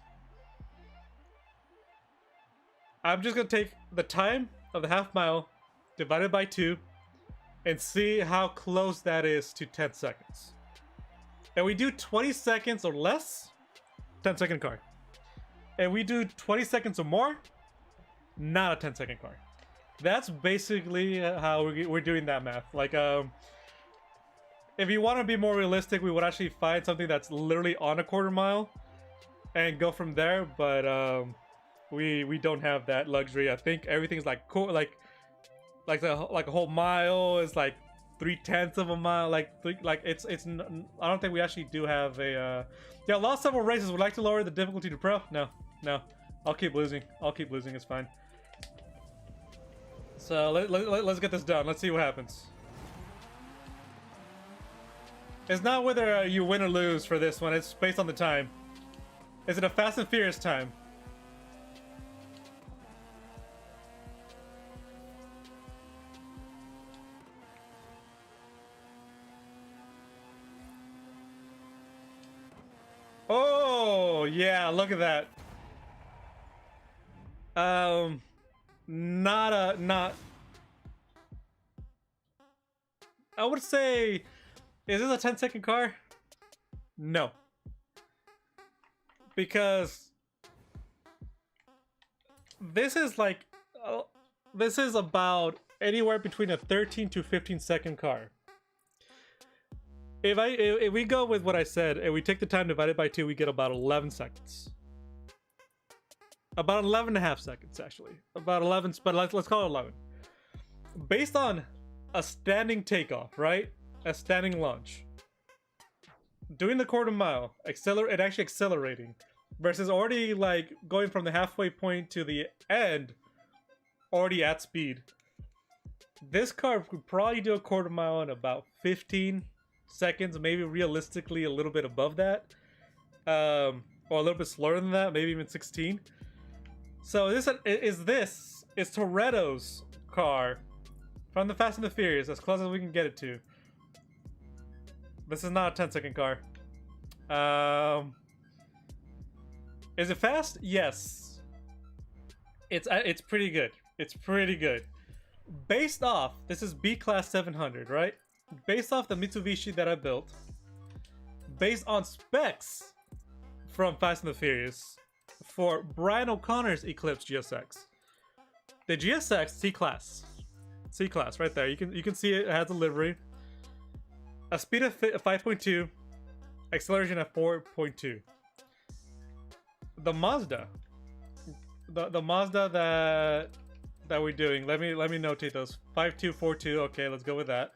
[SPEAKER 1] just gonna take the time of the half mile divided by 2 and see how close that is to 10 seconds. And we do 20 seconds or less, 10-second car. And we do 20 seconds or more, not a 10-second car. That's basically how we're doing that math. Like, if you want to be more realistic, we would actually find something that's literally on a quarter mile and go from there. But we don't have that luxury. I think everything's like like a whole mile is like 3/10 of a mile. It's I don't think we actually do have a. Yeah, lost several races. Would like to lower the difficulty to pro? No. I'll keep losing. It's fine. So let's get this done. Let's see what happens. It's not whether you win or lose for this one. It's based on the time. Is it a Fast and Furious time? Oh yeah, look at that. Not. I would say, is this a 10-second car? No. Because this is like, this is about anywhere between a 13 to 15-second car. If we go with what I said and we take the time divided by 2, we get about 11 seconds. About 11 and a half seconds, actually. About 11, but let's call it 11. Based on a standing takeoff, right? A standing launch. Doing the quarter mile, actually accelerating, versus already like going from the halfway point to the end, already at speed. This car could probably do a quarter mile in about 15 seconds, maybe realistically a little bit above that, or a little bit slower than that, maybe even 16. So this is Toretto's car from the Fast and the Furious, as close as we can get it to. This is not a 10-second car. Is it fast? Yes. It's pretty good. It's pretty good. Based off, this is B Class 700, right? Based off the Mitsubishi that I built, based on specs from Fast and the Furious for Brian O'Connor's Eclipse GSX. The GSX C class right there. You can see it has a livery, a speed of 5.2, acceleration at 4.2. The Mazda, the Mazda that we're doing. Let me notate those. 5242. Okay, let's go with that.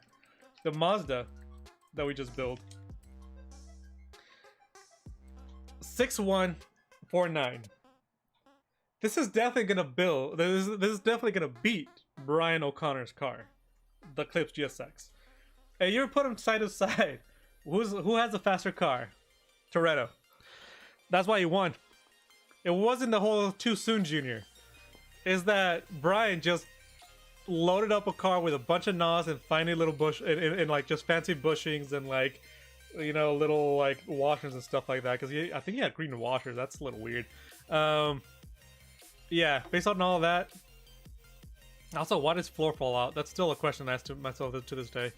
[SPEAKER 1] The Mazda that we just built. 6149. This is definitely gonna build. This is definitely gonna beat Brian O'Connor's car, the Eclipse GSX. And you put them side to side. Who has a faster car? Toretto. That's why he won. It wasn't the whole too soon junior. Is that Brian just loaded up a car with a bunch of NOS and finally little bush and like just fancy bushings and like, you know, little like washers and stuff like that. Because I think he had green washers. That's a little weird. Yeah, based on all that. Also, why does floor fall out? That's still a question I ask to myself to this day.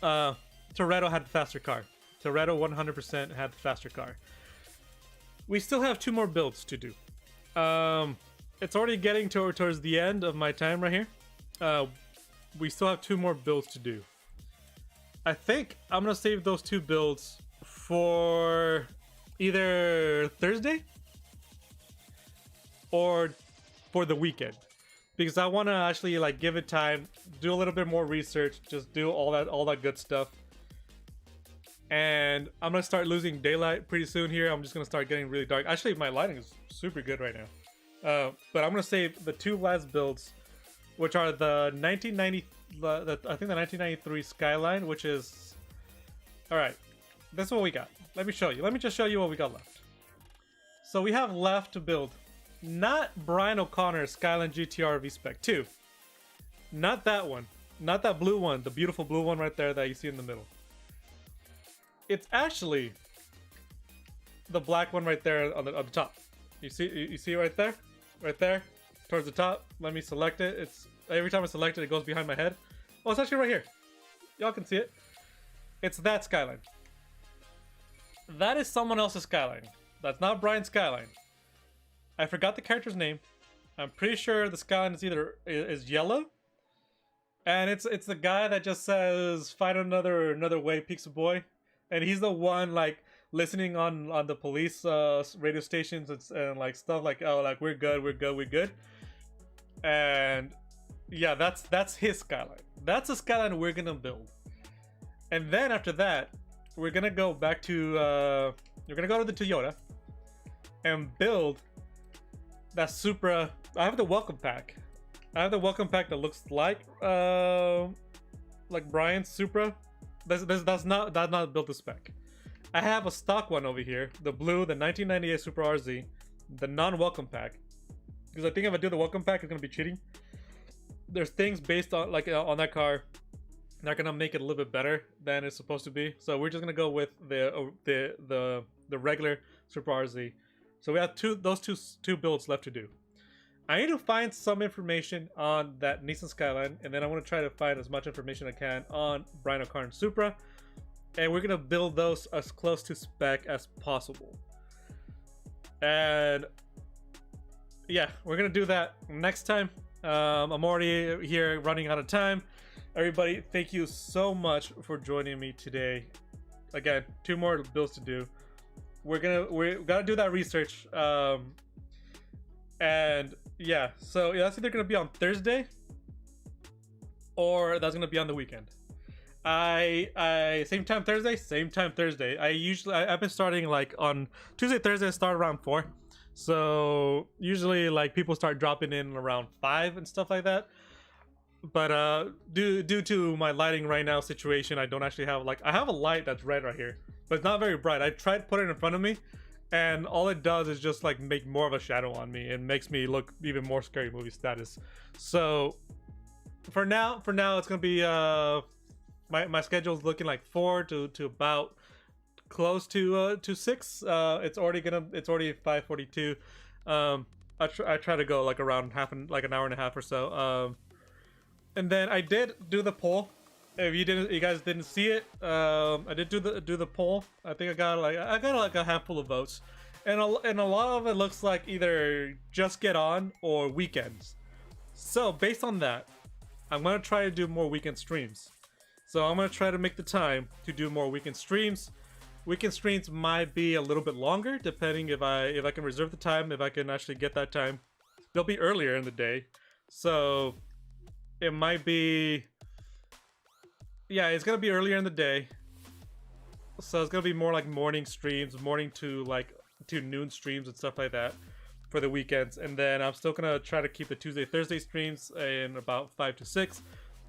[SPEAKER 1] Toretto had the faster car. Toretto 100% had the faster car. We still have 2 more builds to do. It's already getting towards the end of my time right here. We still have 2 more builds to do. I think I'm gonna save those 2 builds for either Thursday or for the weekend, because I want to actually like give it time, do a little bit more research, just do all that good stuff. And I'm gonna start losing daylight pretty soon here. I'm just gonna start getting really dark. Actually, my lighting is super good right now. But I'm gonna save the 2 last builds, which are the 1990, I think the 1993 Skyline, which is, all right. This is what we got. Let me show you. Let me just show you what we got left. So we have left to build, not Brian O'Connor's Skyline GTR V-Spec 2. Not that one. Not that blue one, the beautiful blue one right there that you see in the middle. It's actually the black one right there on the top. You see it right there? Right there? Towards the top. Let me select it. It's every time I select it, it goes behind my head. Oh, it's actually right here. Y'all can see it. It's that Skyline. That is someone else's Skyline. That's not Brian's Skyline. I forgot the character's name. I'm pretty sure the Skyline is either is yellow, and it's the guy that just says "find another way, Pizza Boy," and he's the one like listening on the police radio stations and like stuff like, oh, like we're good, and yeah, that's his Skyline. That's a Skyline we're gonna build, and then after that, we're gonna go back to we're gonna go to the Toyota and build that Supra. I have the welcome pack. I have the welcome pack that looks like Brian's Supra. That's not built to spec. I have a stock one over here, the blue, the 1998 Supra RZ, the non-welcome pack. Because I think if I do the welcome pack, it's gonna be cheating. There's things based on on that car that are gonna make it a little bit better than it's supposed to be. So we're just gonna go with the regular Supra RZ. So we have those two builds left to do. I need to find some information on that Nissan Skyline, and then I want to try to find as much information I can on Brian O'Connor's Supra, and we're gonna build those as close to spec as possible. And yeah, we're gonna do that next time. I'm already here running out of time. Everybody, thank you so much for joining me today. Again, 2 more builds to do. We gotta do that research, and yeah, so that's either gonna be on Thursday or that's gonna be on the weekend. I same time Thursday. I've been starting like on Tuesday, Thursday. I start around 4, so usually like people start dropping in around 5 and stuff like that. But due to my lighting right now situation, I don't actually have I have a light that's red right here, but it's not very bright. I tried putting it in front of me, and all it does is just like make more of a shadow on me and makes me look even more scary movie status. So for now it's gonna be my schedule is looking like 4 to about close to 6. It's already 5:42. I try to go like around an hour and a half or so. And then I did do the poll. If you guys didn't see it, I did do the poll. I think I got like a handful of votes, and a lot of it looks like either just get on or weekends. So based on that, I'm gonna try to do more weekend streams. So I'm gonna try to make the time to do more weekend streams. Weekend streams might be a little bit longer, depending if I can reserve the time, if I can actually get that time. They'll be earlier in the day, So it might be, yeah, it's gonna be earlier in the day. So it's gonna be more like morning streams, morning to like to noon streams and stuff like that for the weekends. And then I'm still gonna try to keep the Tuesday, Thursday streams in about 5 to 6.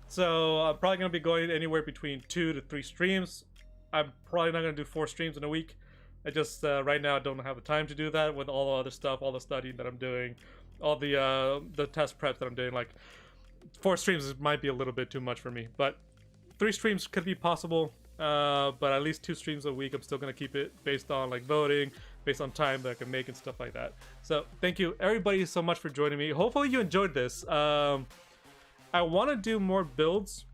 [SPEAKER 1] So I'm probably gonna be going anywhere between 2 to 3 streams. I'm probably not gonna do 4 streams in a week. I just right now I don't have the time to do that with all the other stuff, all the studying that I'm doing, all the test preps that I'm doing. Like 4 streams might be a little bit too much for me, but 3 streams could be possible. But at least 2 streams a week. I'm still gonna keep it based on like voting, based on time that I can make and stuff like that. So thank you everybody so much for joining me. Hopefully you enjoyed this. I want to do more builds.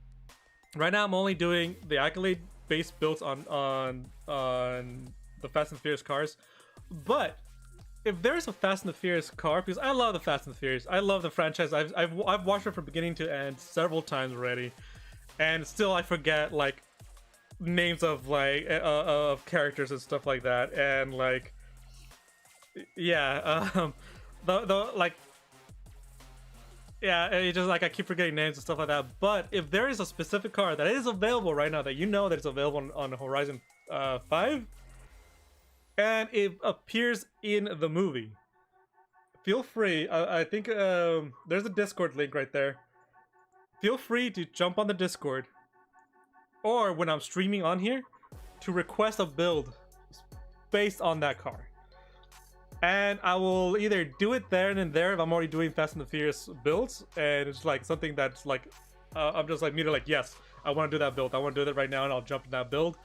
[SPEAKER 1] Right now I'm only doing the accolade based builds on the Fast and Furious cars, but if there's a Fast and the Furious car, because I love the Fast and the Furious, I love the franchise. I've watched it from beginning to end several times already, and still I forget like names of like of characters and stuff like that. And like, yeah, the like, yeah, it just like I keep forgetting names and stuff like that. But if there is a specific car that is available right now that you know that it's available on Horizon 5, and it appears in the movie, feel free. I think there's a Discord link right there. Feel free to jump on the Discord, or when I'm streaming on here, to request a build based on that car. And I will either do it there and there if I'm already doing Fast and the Furious builds, and it's like something that's like, I'm just like immediately like, yes, I want to do that build. I want to do that right now, and I'll jump in that build.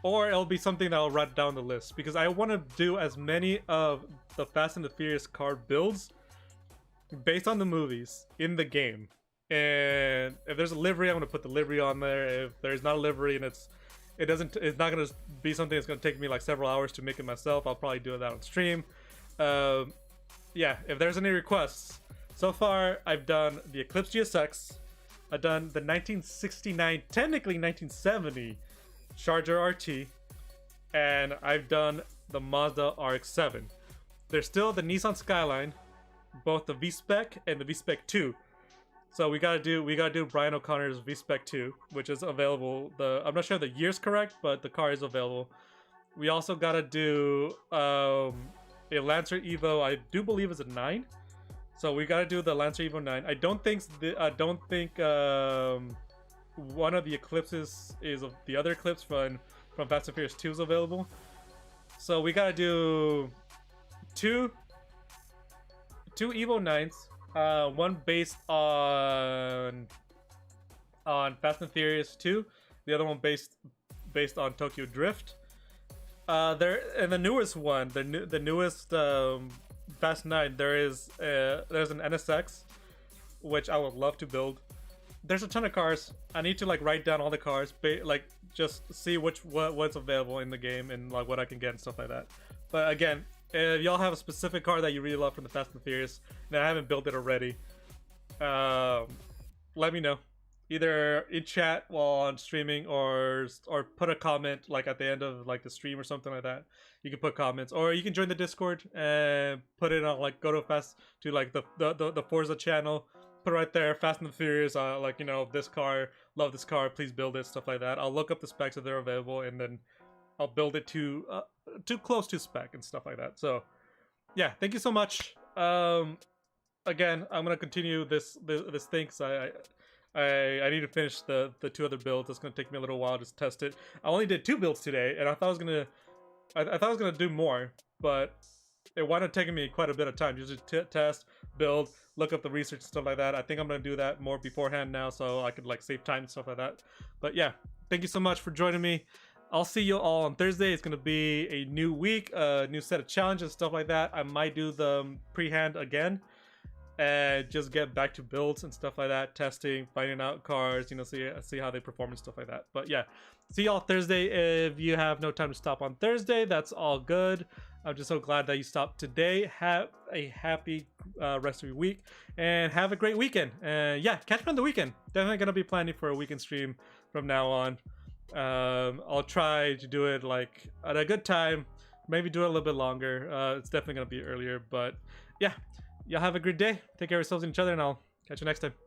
[SPEAKER 1] Or it'll be something that I'll write down the list, because I want to do as many of the Fast and the Furious car builds based on the movies in the game. And if there's a livery, I'm gonna put the livery on there. If there's not a livery and it's not gonna be something that's gonna take me like several hours to make it myself, I'll probably do that on stream. Yeah, if there's any requests. So far, I've done the Eclipse GSX, I've done the 1969, technically 1970 Charger RT, and I've done the Mazda RX-7. There's still the Nissan Skyline, both the V-Spec and the V-Spec 2. So we gotta do Brian O'Connor's V-Spec 2, which is available. I'm not sure the year's correct, but the car is available. We also gotta do a Lancer Evo. I do believe it's a 9. So we gotta do the Lancer Evo 9. I don't think one of the Eclipses is the other Eclipse from Fast and Furious 2 is available. So we gotta do two Evo 9s. One based on Fast and Furious 2, the other one based on Tokyo Drift. There, and the newest one, the newest Fast 9, there's an NSX, which I would love to build. There's a ton of cars. I need to like write down all the cars, like just see what's available in the game and like what I can get and stuff like that. But again, if y'all have a specific car that you really love from the Fast and Furious and I haven't built it already, let me know. Either in chat while I'm streaming, or put a comment like at the end of like the stream or something like that. You can put comments, or you can join the Discord and put it on like go to like the Forza channel. Put it right there, Fast and the Furious, like, you know, this car, love this car, please build it, stuff like that. I'll look up the specs if they're available, and then I'll build it too close to spec and stuff like that. So yeah, thank you so much. Again, I'm gonna continue this thing, because I need to finish the 2 other builds. It's gonna take me a little while to test it. I only did 2 builds today, and I thought I was gonna do more, but it wound up taking me quite a bit of time. Just to test, build, look up the research and stuff like that. I think I'm gonna do that more beforehand now, so I could like save time and stuff like that. But yeah, thank you so much for joining me. I'll see you all on Thursday. It's gonna be a new week, a new set of challenges and stuff like that. I might do the pre-hand again and just get back to builds and stuff like that, testing, finding out cars, you know, see how they perform and stuff like that. But yeah, see y'all Thursday. If you have no time to stop on Thursday, that's all good. I'm just so glad that you stopped today. Have a happy rest of your week, and have a great weekend. Yeah, catch me on the weekend. Definitely gonna be planning for a weekend stream from now on. I'll try to do it like at a good time, maybe do it a little bit longer. It's definitely gonna be earlier, but yeah, y'all have a good day. Take care of yourselves and each other, and I'll catch you next time.